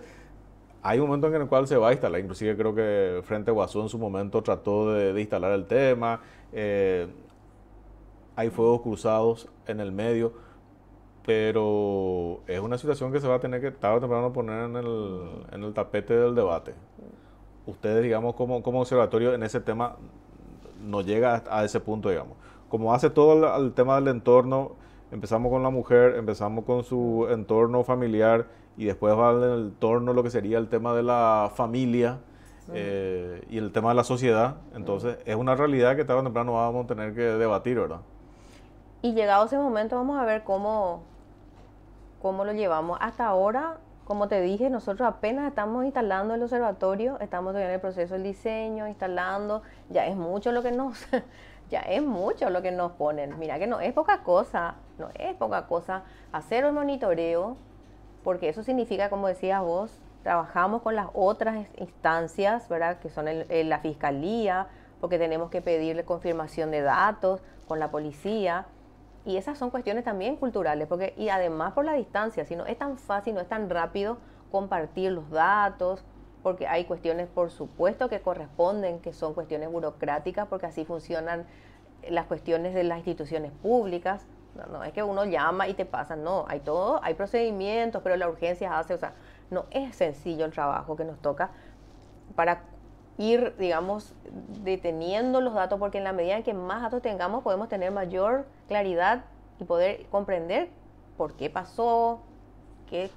hay un momento en el cual se va a instalar, inclusive creo que Frente Guasú en su momento trató de instalar el tema, hay fuegos cruzados en el medio, pero es una situación que se va a tener que tarde o temprano poner en el tapete del debate. Ustedes, digamos, como observatorio en ese tema no llega a ese punto, digamos. Como hace todo el tema del entorno, empezamos con la mujer, empezamos con su entorno familiar y después va el entorno, lo que sería el tema de la familia y el tema de la sociedad. Entonces, es una realidad que tarde o temprano vamos a tener que debatir, ¿verdad? Y llegado ese momento vamos a ver cómo lo llevamos. Hasta ahora, como te dije, nosotros apenas estamos instalando el observatorio, estamos todavía en el proceso del diseño, instalando, ya es mucho lo que nos, ya es mucho lo que nos ponen. Mira que no es poca cosa, no es poca cosa hacer un monitoreo, porque eso significa, como decías vos, trabajamos con las otras instancias, ¿verdad? Que son la fiscalía, porque tenemos que pedirle confirmación de datos con la policía. Y esas son cuestiones también culturales, porque y además por la distancia, si no es tan fácil, no es tan rápido compartir los datos, porque hay cuestiones, por supuesto, que corresponden, que son cuestiones burocráticas, porque así funcionan las cuestiones de las instituciones públicas. No es que uno llama y te pasan, no, hay procedimientos, pero la urgencia hace, o sea, no es sencillo el trabajo que nos toca para ir, digamos, deteniendo los datos, porque en la medida en que más datos tengamos, podemos tener mayor claridad y poder comprender por qué pasó, qué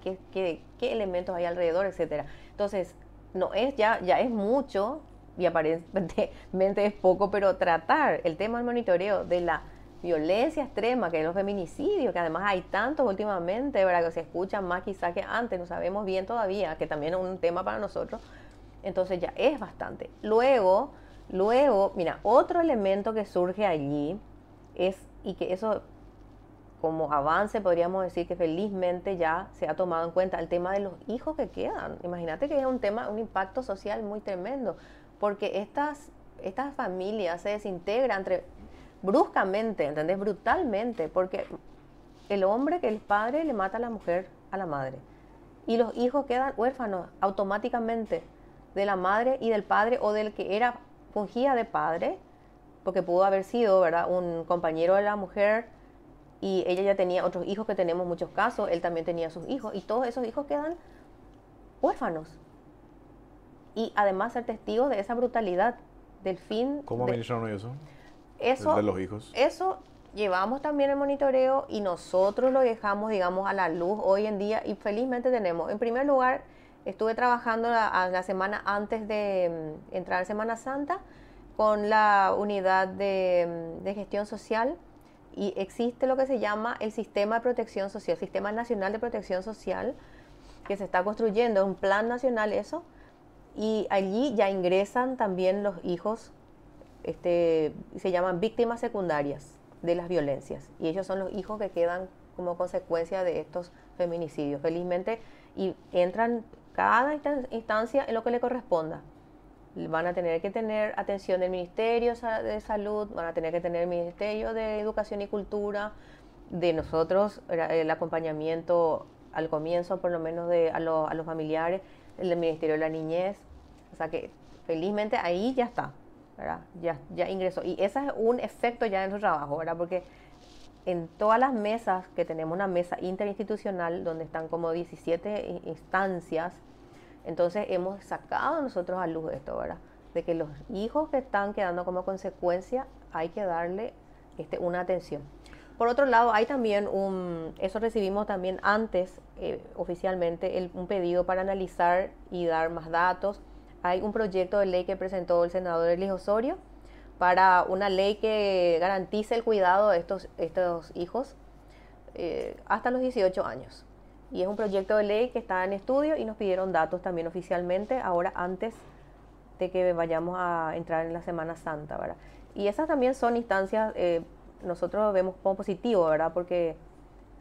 elementos hay alrededor, etcétera. Entonces, no es ya es mucho y aparentemente es poco, pero tratar el tema del monitoreo de la violencia extrema, que es los feminicidios, que además hay tantos últimamente, ¿verdad? Que se escuchan más quizás que antes, no sabemos bien todavía, que también es un tema para nosotros. Entonces ya es bastante. Luego, mira, otro elemento que surge allí es, y que eso como avance podríamos decir que felizmente ya se ha tomado en cuenta, el tema de los hijos que quedan. Imagínate que es un tema, un impacto social muy tremendo, porque estas familias se desintegran bruscamente, ¿entendés? Brutalmente, porque el padre le mata a la mujer, a la madre, y los hijos quedan huérfanos automáticamente de la madre y del padre, o del que fungía de padre, porque pudo haber sido, ¿verdad?, un compañero de la mujer, y ella ya tenía otros hijos, que tenemos muchos casos, él también tenía sus hijos, y todos esos hijos quedan huérfanos. Y además ser testigos de esa brutalidad, del fin. ¿Cómo administraron eso? De los hijos. Eso llevamos también el monitoreo y nosotros lo dejamos, digamos, a la luz hoy en día, y felizmente tenemos, en primer lugar, estuve trabajando la semana antes de entrar a Semana Santa con la unidad de gestión social, y existe lo que se llama el Sistema de Protección Social, Sistema Nacional de Protección Social, que se está construyendo, un plan nacional eso, y allí ya ingresan también los hijos, se llaman víctimas secundarias de las violencias, y ellos son los hijos que quedan como consecuencia de estos feminicidios, felizmente, y entran cada instancia en lo que le corresponda. Van a tener que tener atención del Ministerio de Salud, van a tener que tener el Ministerio de Educación y Cultura, de nosotros el acompañamiento al comienzo, por lo menos a los familiares, el del Ministerio de la Niñez. O sea que felizmente ahí ya está, ¿verdad? Ya ingresó. Y ese es un efecto ya en su trabajo, ¿verdad? Porque en todas las mesas, que tenemos una mesa interinstitucional donde están como 17 instancias, entonces hemos sacado nosotros a luz esto, ¿verdad? De que los hijos que están quedando como consecuencia hay que darle una atención. Por otro lado, hay también eso recibimos también antes oficialmente, un pedido para analizar y dar más datos. Hay un proyecto de ley que presentó el senador Elis Osorio para una ley que garantice el cuidado de estos hijos hasta los 18 años. Y es un proyecto de ley que está en estudio y nos pidieron datos también oficialmente, ahora antes de que vayamos a entrar en la Semana Santa, ¿verdad? Y esas también son instancias, nosotros vemos como positivo, ¿verdad? Porque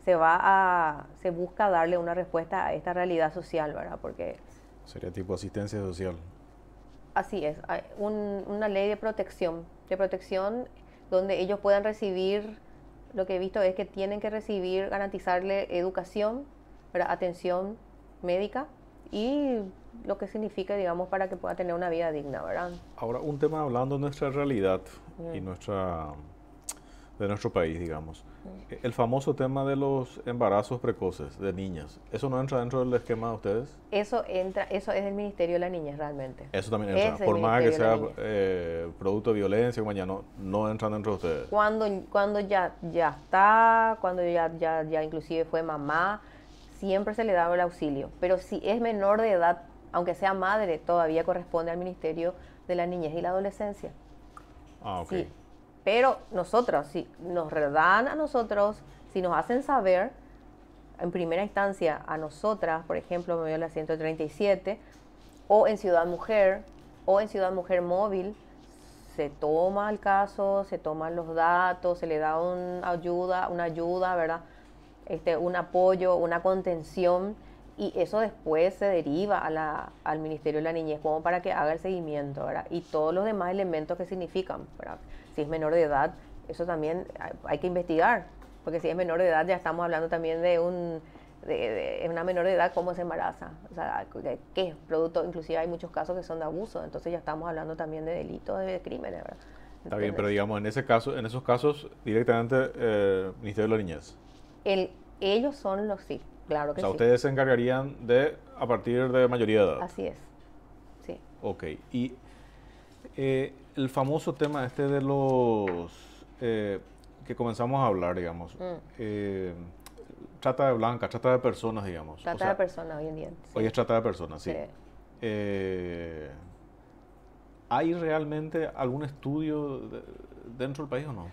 se busca darle una respuesta a esta realidad social, ¿verdad? Porque sería tipo asistencia social. Así es, hay una ley de protección donde ellos puedan recibir, lo que he visto es que tienen que recibir, garantizarle educación, ¿verdad? Atención médica y lo que significa, digamos, para que pueda tener una vida digna, ¿verdad? Ahora, un tema hablando de nuestra realidad y de nuestro país, digamos. El famoso tema de los embarazos precoces de niñas, ¿eso no entra dentro del esquema de ustedes? Eso es del Ministerio de la Niñez realmente. Eso también entra, por más que sea producto de violencia, como ya no entran dentro de ustedes. Cuando ya está, cuando ya inclusive fue mamá, siempre se le da el auxilio. Pero si es menor de edad, aunque sea madre, todavía corresponde al Ministerio de la Niñez y la Adolescencia. Ah, ok. Sí. Pero nosotros, si nos dan a nosotros, si nos hacen saber, en primera instancia a nosotras, por ejemplo, me dio la 137, o en Ciudad Mujer Móvil, se toma el caso, se toman los datos, se le da una ayuda, ¿verdad? Un apoyo, una contención, y eso después se deriva al Ministerio de la Niñez como para que haga el seguimiento, ¿verdad? Y todos los demás elementos que significan, ¿verdad? Si es menor de edad, eso también hay que investigar, porque si es menor de edad ya estamos hablando también de una menor de edad, cómo se embaraza, o sea, qué es producto, inclusive hay muchos casos que son de abuso, entonces ya estamos hablando también de delitos, de crímenes, ¿verdad? Está bien, pero digamos, en esos casos, directamente Ministerio de la Niñez. Ellos son los, sí, claro que sí. O sea, ustedes se encargarían a partir de mayoría de edad. Así es, sí. Ok, y el famoso tema de los que comenzamos a hablar, digamos, trata de blancas, trata de personas, digamos. Trata de personas hoy en día. Sí. Hoy es trata de personas, sí. ¿Hay realmente algún estudio dentro del país o no?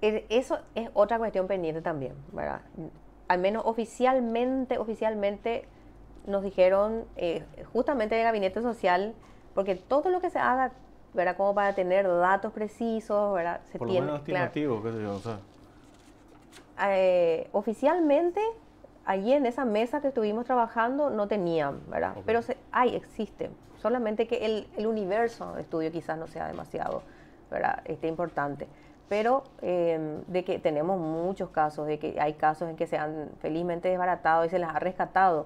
Eso es otra cuestión pendiente también, ¿verdad? Al menos oficialmente nos dijeron, justamente en el Gabinete Social, porque todo lo que se haga, ¿verdad? Como para tener datos precisos, ¿verdad? Por lo menos estimativo, qué sé yo, o sea. Oficialmente, allí en esa mesa que estuvimos trabajando, no tenían, ¿verdad? Okay. Pero existen. Solamente que el universo de estudio quizás no sea demasiado, ¿verdad? Importante. Pero de que tenemos muchos casos, de que hay casos en que se han felizmente desbaratado y se les ha rescatado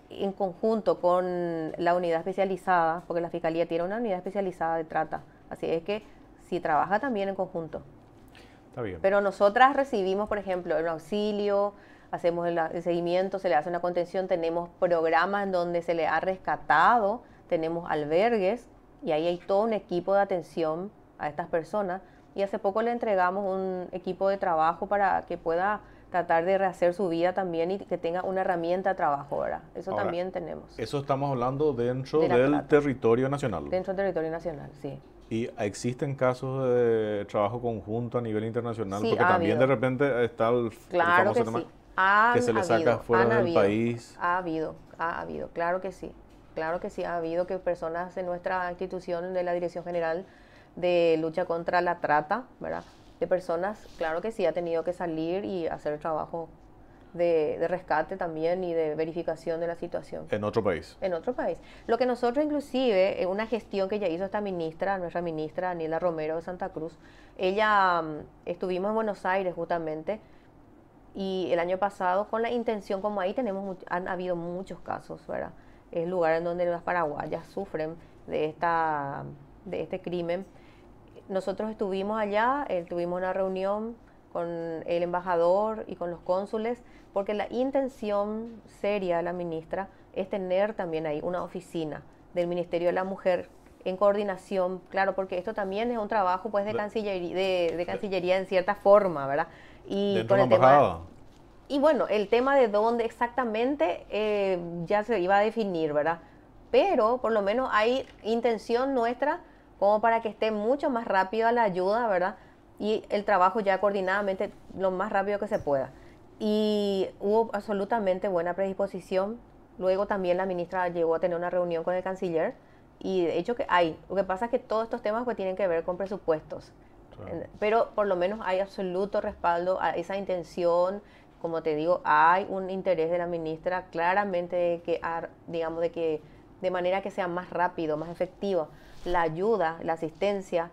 en conjunto con la unidad especializada, porque la Fiscalía tiene una unidad especializada de trata. Así es que sí trabaja también en conjunto. Está bien. Pero nosotras recibimos, por ejemplo, el auxilio, hacemos el seguimiento, se le hace una contención, tenemos programas en donde se le ha rescatado, tenemos albergues y ahí hay todo un equipo de atención a estas personas. Y hace poco le entregamos un equipo de trabajo para que pueda tratar de rehacer su vida también y que tenga una herramienta de trabajo, ¿verdad? Eso ahora, también tenemos. Eso estamos hablando dentro del territorio nacional. Dentro del territorio nacional, sí. ¿Y existen casos de trabajo conjunto a nivel internacional? Sí, porque también de repente está el famoso tema que se le saca fuera del país. Ha habido, claro que sí. Claro que sí, ha habido que personas de nuestra institución, de la Dirección General de Lucha contra la Trata, ¿verdad? De personas, claro que sí, ha tenido que salir y hacer el trabajo de rescate también y de verificación de la situación. ¿En otro país? En otro país. Lo que nosotros inclusive, en una gestión que ya hizo esta ministra, nuestra ministra Daniela Romero de Santa Cruz, ella, estuvimos en Buenos Aires justamente, y el año pasado con la intención, como ahí han habido muchos casos, ¿verdad? Es lugar en donde las paraguayas sufren de este crimen. Nosotros estuvimos allá, tuvimos una reunión con el embajador y con los cónsules, porque la intención seria de la ministra es tener también ahí una oficina del Ministerio de la Mujer en coordinación, claro, porque esto también es un trabajo pues de Cancillería en cierta forma, ¿verdad? Y Dentro con de la el tema, embajada. y bueno, el tema de dónde exactamente ya se iba a definir, ¿verdad? Pero por lo menos hay intención nuestra como para que esté mucho más rápido la ayuda, ¿verdad? Y el trabajo ya coordinadamente lo más rápido que se pueda. Y hubo absolutamente buena predisposición. Luego también la ministra llegó a tener una reunión con el canciller y de hecho que hay. Lo que pasa es que todos estos temas pues tienen que ver con presupuestos. Claro. Pero por lo menos hay absoluto respaldo a esa intención. Como te digo, hay un interés de la ministra claramente de que, digamos, de que de manera que sea más rápido, más efectivo, la ayuda, la asistencia,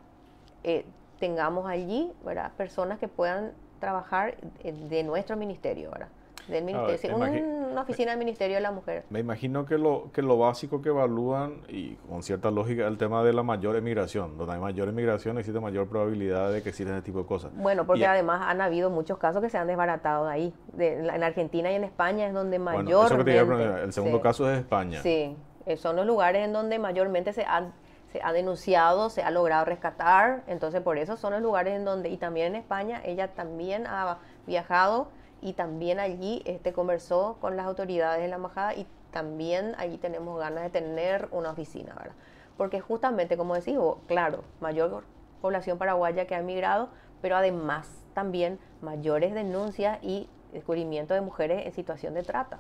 tengamos allí, ¿verdad? Personas que puedan trabajar de nuestro ministerio, ¿verdad? Del ministerio, sí, una oficina del Ministerio de la Mujer. Me imagino que lo básico que evalúan, y con cierta lógica, el tema de la mayor emigración. Donde hay mayor emigración existe mayor probabilidad de que exista ese tipo de cosas. Bueno, porque además han habido muchos casos que se han desbaratado ahí. En Argentina y en España es donde Bueno, mayormente... eso que te iba a preguntar, el segundo sí, caso es España. sí, son los lugares en donde mayormente se ha denunciado, se ha logrado rescatar. Entonces, por eso son los lugares en donde... Y también en España, ella también ha viajado y también allí conversó con las autoridades de la embajada y también allí tenemos ganas de tener una oficina, ¿verdad? Porque justamente, como decís vos, claro, mayor población paraguaya que ha emigrado, pero además también mayores denuncias y descubrimiento de mujeres en situación de trata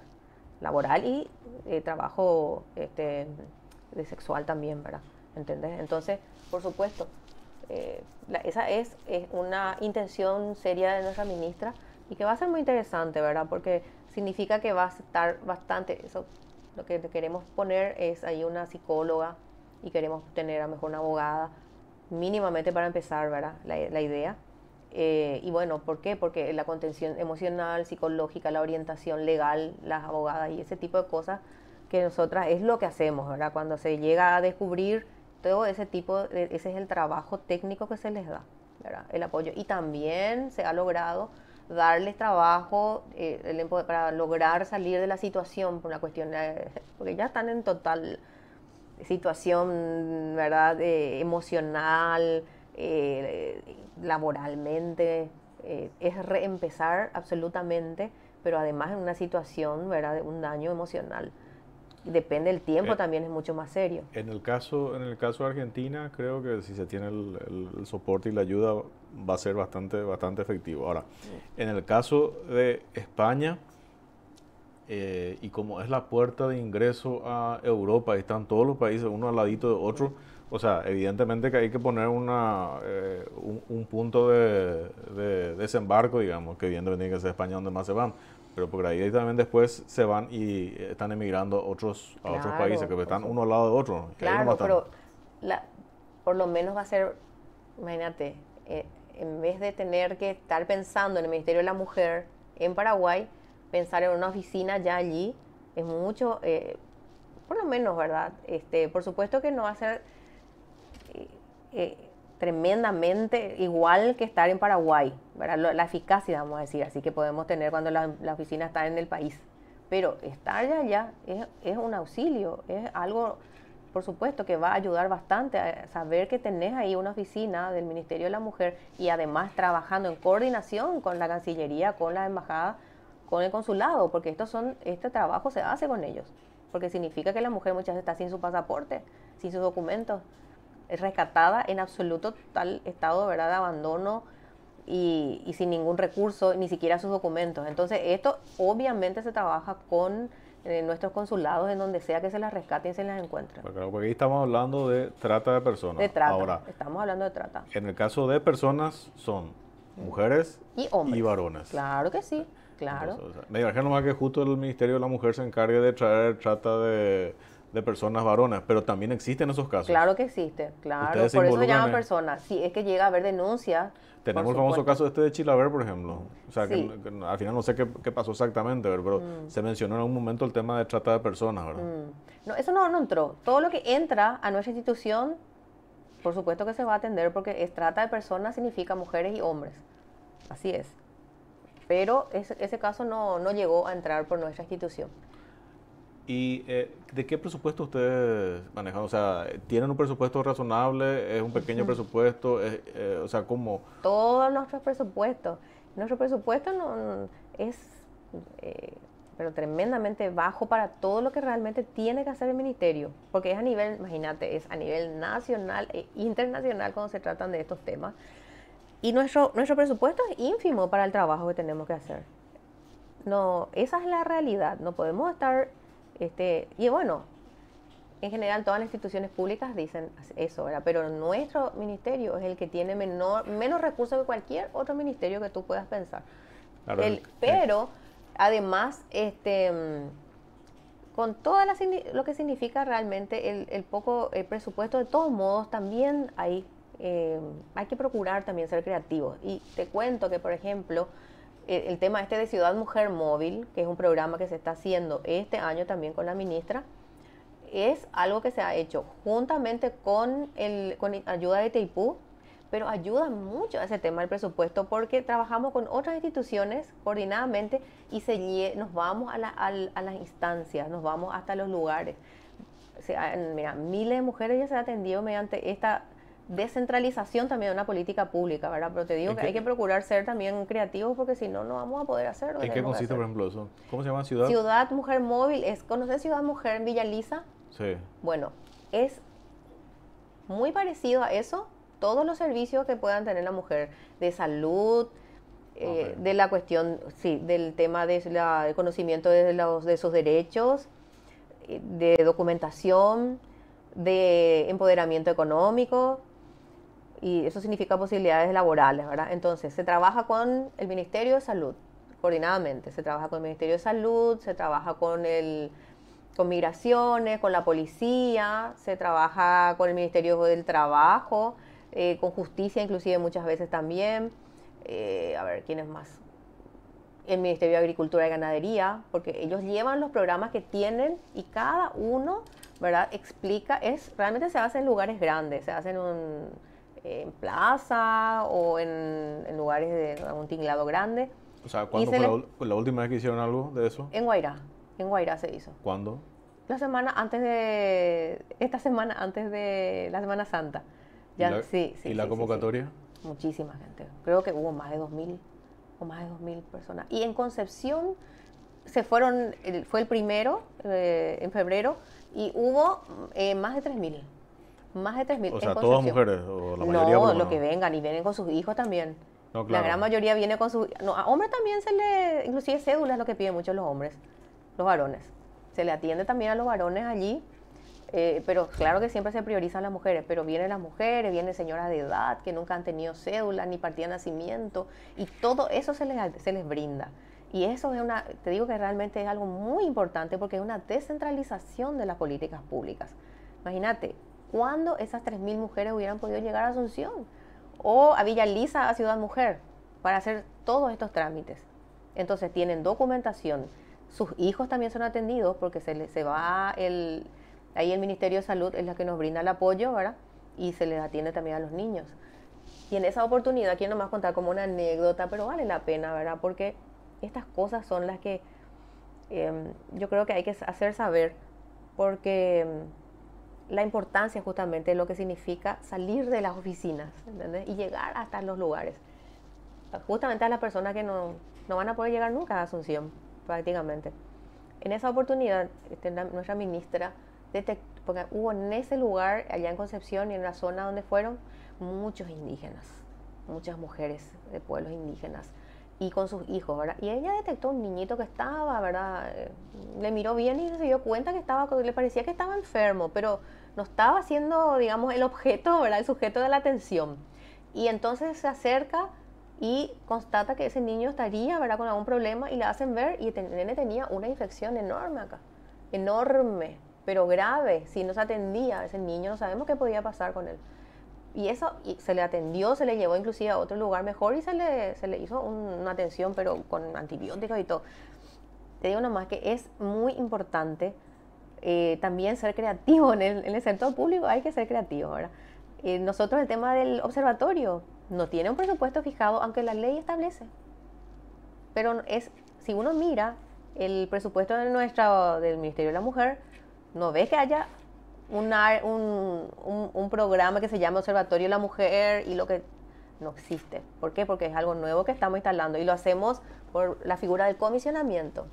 laboral y trabajo de sexual también, ¿verdad? ¿Entendés? Entonces, por supuesto, esa es una intención seria de nuestra ministra y que va a ser muy interesante, ¿verdad? Porque significa que va a estar bastante, eso, lo que queremos poner es ahí una psicóloga y queremos tener a lo mejor una abogada, mínimamente para empezar, ¿verdad? La idea. Y bueno, ¿por qué? Porque la contención emocional, psicológica, la orientación legal, las abogadas y ese tipo de cosas que nosotras es lo que hacemos, ¿verdad? Cuando se llega a descubrir todo ese tipo, ese es el trabajo técnico que se les da, ¿verdad? El apoyo. Y también se ha logrado darles trabajo para lograr salir de la situación por una cuestión, porque ya están en total situación, ¿verdad? Emocional, laboralmente, es reempezar absolutamente, pero además en una situación, ¿verdad? De un daño emocional. Depende del tiempo, también es mucho más serio. En el caso de Argentina, creo que si se tiene el soporte y la ayuda va a ser bastante efectivo. Ahora, en el caso de España, y como es la puerta de ingreso a Europa, y están todos los países uno al ladito de otro, o sea, evidentemente que hay que poner un punto de desembarco, digamos, que evidentemente tiene que ser España donde más se van, pero porque ahí también después se van y están emigrando a otros países, que están uno al lado de otro. Claro, pero por lo menos va a ser, imagínate, en vez de tener que estar pensando en el Ministerio de la Mujer en Paraguay, pensar en una oficina ya allí es mucho, por lo menos, ¿verdad? Por supuesto que no va a ser tremendamente igual que estar en Paraguay, ¿verdad? La eficacia, vamos a decir, así que podemos tener cuando la oficina está en el país. Pero estar allá es un auxilio, es algo, por supuesto, que va a ayudar bastante a saber que tenés ahí una oficina del Ministerio de la Mujer y además trabajando en coordinación con la Cancillería, con la Embajada, con el consulado, porque este trabajo se hace con ellos, porque significa que la mujer muchas veces está sin su pasaporte, sin sus documentos, es rescatada en absoluto tal estado, ¿verdad?, de abandono y sin ningún recurso, ni siquiera sus documentos. Entonces esto obviamente se trabaja con nuestros consulados en donde sea que se las rescaten y se las encuentren. Porque aquí estamos hablando de trata de personas. De trata, ahora, estamos hablando de trata. En el caso de personas son mujeres y hombres y varones. Claro que sí, claro. Entonces, o sea, me imagino más que justo el Ministerio de la Mujer se encargue de traer trata de personas varones, pero también existen esos casos. Claro que existe, claro. Por eso se llaman personas. Si es que llega a haber denuncias. Tenemos el famoso caso de Chilaver, por ejemplo. O sea, sí. que al final no sé qué pasó exactamente, pero se mencionó en algún momento el tema de trata de personas, ¿verdad? No, eso no entró. Todo lo que entra a nuestra institución, por supuesto que se va a atender porque trata de personas significa mujeres y hombres. así es. Pero ese caso no llegó a entrar por nuestra institución. ¿Y de qué presupuesto ustedes manejan? O sea, ¿tienen un presupuesto razonable? ¿Es un pequeño presupuesto? O sea, ¿cómo? Todos nuestros presupuestos. Nuestro presupuesto no es pero tremendamente bajo para todo lo que realmente tiene que hacer el ministerio, porque es a nivel, imagínate, es a nivel nacional e internacional cuando se tratan de estos temas. Y nuestro presupuesto es ínfimo para el trabajo que tenemos que hacer. No, esa es la realidad. No podemos estar, y bueno, en general todas las instituciones públicas dicen eso, ¿verdad? Pero nuestro ministerio es el que tiene menos recursos que cualquier otro ministerio que tú puedas pensar. Claro, Pero además, con todo lo que significa realmente el poco presupuesto, de todos modos también hay que procurar también ser creativos. Y te cuento que, por ejemplo, el tema de Ciudad Mujer Móvil, que es un programa que se está haciendo este año también con la ministra, es algo que se ha hecho juntamente con ayuda de Teipú, pero ayuda mucho a ese tema del presupuesto porque trabajamos con otras instituciones coordinadamente y nos vamos a las instancias, nos vamos hasta los lugares. O sea, mira, miles de mujeres ya se han atendido mediante esta descentralización también de una política pública, ¿verdad? Pero te digo que hay que procurar ser también creativos porque si no, no vamos a poder hacerlo. ¿En qué consiste, por ejemplo, eso? ¿Cómo se llama Ciudad? Ciudad Mujer Móvil. ¿Conoces Ciudad Mujer en Villa Lisa? Sí. Bueno, es muy parecido a eso, todos los servicios que puedan tener la mujer, de salud, de la cuestión, sí, del tema del conocimiento de sus derechos, de documentación, de empoderamiento económico, y eso significa posibilidades laborales, ¿verdad? Entonces, se trabaja con el Ministerio de Salud, coordinadamente, se trabaja con el Ministerio de Salud, se trabaja con Migraciones, con la policía, se trabaja con el Ministerio del Trabajo, con justicia inclusive muchas veces también. A ver, ¿quiénes más? El Ministerio de Agricultura y Ganadería, porque ellos llevan los programas que tienen y cada uno, ¿verdad?, explica, realmente se hace en lugares grandes, se hace en plaza o en lugares de un tinglado grande. O sea, ¿cuándo fue la última vez que hicieron algo de eso? En Guairá se hizo. ¿Cuándo? Esta semana antes de la Semana Santa. ¿Y la convocatoria? Sí. Muchísima gente. Creo que hubo más de 2.000 personas. Y en Concepción fue el primero en febrero y hubo más de 3.000. Más de 3.000. O sea, todas mujeres o la mayoría. No, lo que vengan y vienen con sus hijos también. No, claro. La gran mayoría viene con sus... No, a hombres también inclusive cédulas es lo que piden mucho los hombres, los varones. Se le atiende también a los varones allí, pero claro que siempre se priorizan las mujeres, pero vienen las mujeres, vienen señoras de edad que nunca han tenido cédula ni partida de nacimiento y todo eso se les brinda. Y eso te digo que realmente es algo muy importante porque es una descentralización de las políticas públicas. Imagínate, ¿cuándo esas 3.000 mujeres hubieran podido llegar a Asunción o a Villa Lisa, a Ciudad Mujer, para hacer todos estos trámites? Entonces tienen documentación. Sus hijos también son atendidos porque ahí el Ministerio de Salud es la que nos brinda el apoyo, ¿verdad? Y se les atiende también a los niños. Y en esa oportunidad quiero nomás contar como una anécdota, pero vale la pena, ¿verdad? Porque estas cosas son las que yo creo que hay que hacer saber, porque la importancia justamente de lo que significa salir de las oficinas, ¿entendés? Y llegar hasta los lugares. Justamente a las personas que no van a poder llegar nunca a Asunción, prácticamente. En esa oportunidad, nuestra ministra detectó, porque hubo en ese lugar, allá en Concepción y en la zona donde fueron, muchos indígenas, muchas mujeres de pueblos indígenas y con sus hijos, ¿verdad? Y ella detectó un niñito que estaba, ¿verdad? Le miró bien y se dio cuenta le parecía que estaba enfermo, pero no estaba siendo, digamos, el objeto, ¿verdad? El sujeto de la atención. Y entonces se acerca y constata que ese niño estaría, ¿verdad?, con algún problema y le hacen ver y el nene tenía una infección enorme acá, enorme, pero grave. Si no se atendía a ese niño, no sabemos qué podía pasar con él. Y se le atendió, se le llevó inclusive a otro lugar mejor y se le hizo una atención, pero con antibióticos y todo. Te digo nomás que es muy importante también ser creativo en el sector público, hay que ser creativo, ¿verdad? Nosotros el tema del observatorio, no tiene un presupuesto fijado, aunque la ley establece. Pero si uno mira el presupuesto del Ministerio de la Mujer, no ves que haya un programa que se llama Observatorio de la Mujer y lo que no existe. ¿Por qué? Porque es algo nuevo que estamos instalando y lo hacemos por la figura del comisionamiento.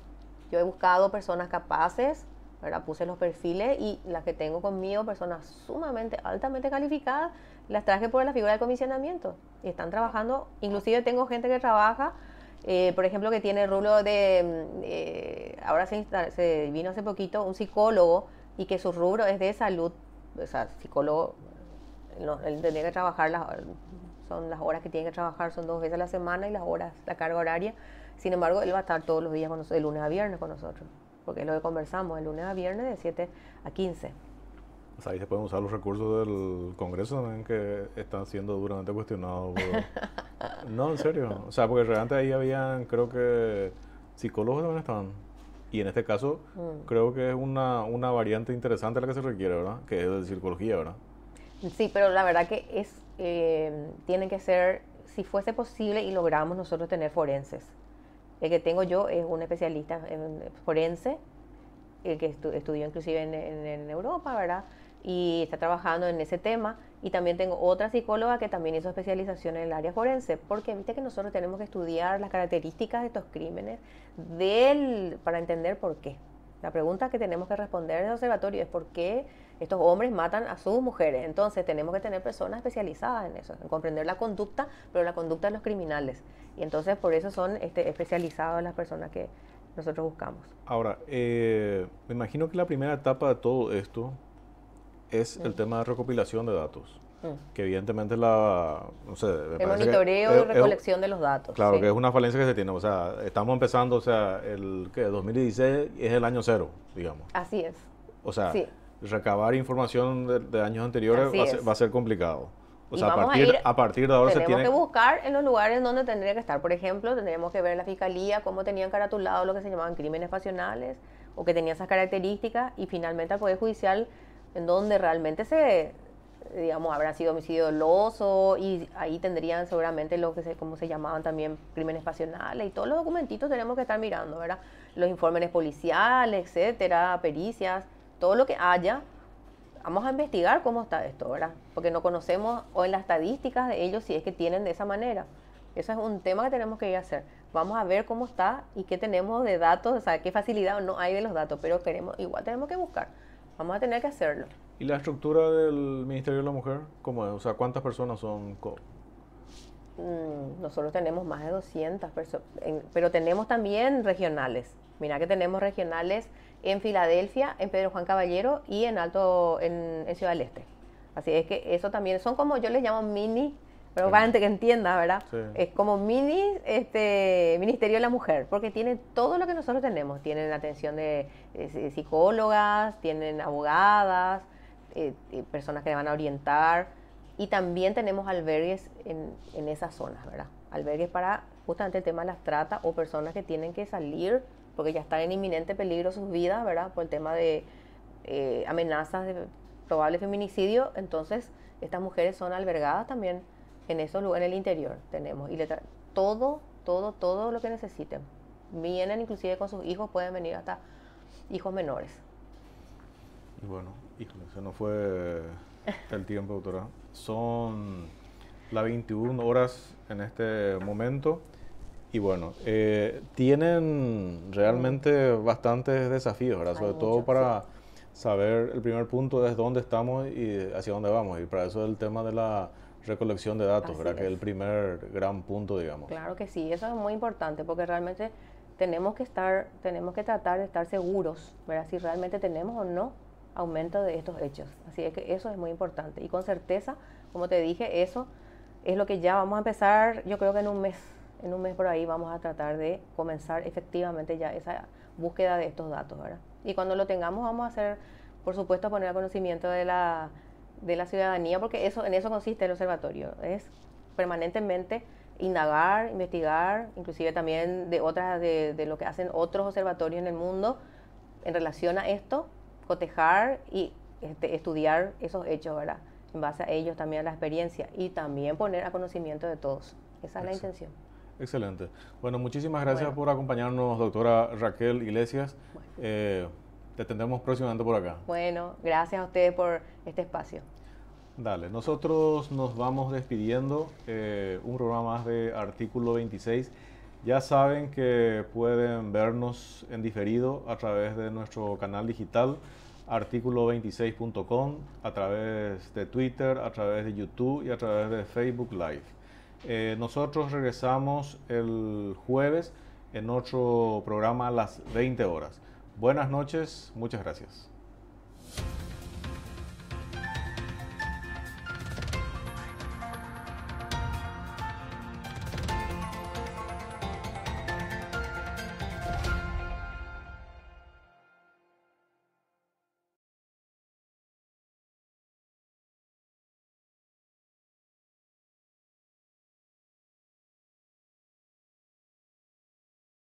Yo he buscado personas capaces, ¿verdad? Puse los perfiles y las que tengo conmigo, personas sumamente, altamente calificadas, las traje por la figura del comisionamiento y están trabajando. Inclusive tengo gente que trabaja, por ejemplo, que tiene el rubro ahora se vino hace poquito un psicólogo y que su rubro es de salud, o sea, psicólogo, él tendría que trabajar, son las horas que tiene que trabajar, son 2 veces a la semana y las horas, la carga horaria. Sin embargo, él va a estar todos los días con nosotros, de lunes a viernes con nosotros, porque es lo que conversamos, de lunes a viernes de 7 a 15. O sea, ahí se pueden usar los recursos del Congreso también que están siendo duramente cuestionados. No, en serio. O sea, porque realmente ahí habían, creo que, psicólogos también estaban. Y en este caso, creo que es una variante interesante la que se requiere, ¿verdad? Que es de psicología, ¿verdad? Sí, pero la verdad que tienen que ser, si fuese posible y logramos nosotros tener forenses. El que tengo yo es un especialista en forense, el que estudió inclusive en Europa, ¿verdad? Y está trabajando en ese tema. Y también tengo otra psicóloga que también hizo especialización en el área forense, porque viste que nosotros tenemos que estudiar las características de estos crímenes para entender por qué. La pregunta que tenemos que responder en el observatorio es por qué estos hombres matan a sus mujeres. Entonces tenemos que tener personas especializadas en eso, en comprender la conducta, pero la conducta de los criminales. Y entonces por eso son especializadas las personas que nosotros buscamos. Ahora, me imagino que la primera etapa de todo esto es el tema de recopilación de datos. Que evidentemente no sé, el monitoreo y recolección de los datos. Claro, sí. que es una falencia que se tiene. O sea, estamos empezando, o sea, 2016 es el año cero, digamos. Así es. O sea, sí. recabar información de años anteriores va a ser complicado. O sea, a partir de ahora tenemos que buscar en los lugares donde tendría que estar. Por ejemplo, tendríamos que ver en la fiscalía cómo tenían caratulado lo que se llamaban crímenes pasionales o que tenían esas características, y finalmente al Poder Judicial en donde realmente habrá sido homicidio doloso, y ahí tendrían seguramente como se llamaban también crímenes pasionales, y todos los documentitos tenemos que estar mirando, ¿verdad? Los informes policiales, etcétera, pericias, todo lo que haya. Vamos a investigar cómo está esto, ¿verdad? Porque no conocemos, o en las estadísticas de ellos, si es que tienen de esa manera. Eso es un tema que tenemos que ir a hacer. Vamos a ver cómo está y qué tenemos de datos, o sea, qué facilidad no hay de los datos, pero igual tenemos que buscar. Vamos a tener que hacerlo. ¿Y la estructura del Ministerio de la Mujer cómo es? O sea, ¿cuántas personas son? Nosotros tenemos más de 200 personas, pero tenemos también regionales. Mira que tenemos regionales en Filadelfia, en Pedro Juan Caballero y en Ciudad del Este. Así es que eso también son, como yo les llamo mini, pero para que entienda, ¿verdad? Sí. Es como mini Ministerio de la Mujer, porque tiene todo lo que nosotros tenemos. Tienen atención de psicólogas, tienen abogadas, personas que van a orientar, y también tenemos albergues en esas zonas, ¿verdad? Albergues para justamente el tema de las tratas o personas que tienen que salir porque ya están en inminente peligro sus vidas, ¿verdad? Por el tema de amenazas de probable feminicidio. Entonces, estas mujeres son albergadas también en esos lugares, en el interior tenemos, y todo lo que necesiten. Vienen inclusive con sus hijos, pueden venir hasta hijos menores. Y bueno, híjole, se nos fue el tiempo, doctora. Son las 21 horas en este momento. Y bueno, tienen realmente bastantes desafíos, ¿verdad? Sobre todo para saber el primer punto es dónde estamos y hacia dónde vamos. Y para eso es el tema de la recolección de datos, ¿verdad? Que es el primer gran punto, digamos. Claro que sí, eso es muy importante porque realmente tenemos que tratar de estar seguros, ¿verdad? Si realmente tenemos o no aumento de estos hechos. Así es que eso es muy importante. Y con certeza, como te dije, eso es lo que ya vamos a empezar, yo creo que en un mes por ahí vamos a tratar de comenzar efectivamente ya esa búsqueda de estos datos, ¿verdad? Y cuando lo tengamos vamos a hacer, por supuesto, poner a conocimiento de la ciudadanía, porque en eso consiste el observatorio, es permanentemente indagar, investigar, inclusive también de lo que hacen otros observatorios en el mundo en relación a esto, cotejar y estudiar esos hechos, ¿verdad? en base a ellos también a la experiencia y también poner a conocimiento de todos. Esa es la intención. Excelente. Bueno, muchísimas gracias Bueno. por acompañarnos, doctora Raquel Iglesias. Bueno. Te tendremos próximamente por acá. Bueno, gracias a ustedes por este espacio. Dale, nosotros nos vamos despidiendo, un programa más de Artículo 26. Ya saben que pueden vernos en diferido a través de nuestro canal digital artículo26.com, a través de Twitter, a través de YouTube y a través de Facebook Live. Nosotros regresamos el jueves en otro programa a las 20 horas. Buenas noches, muchas gracias.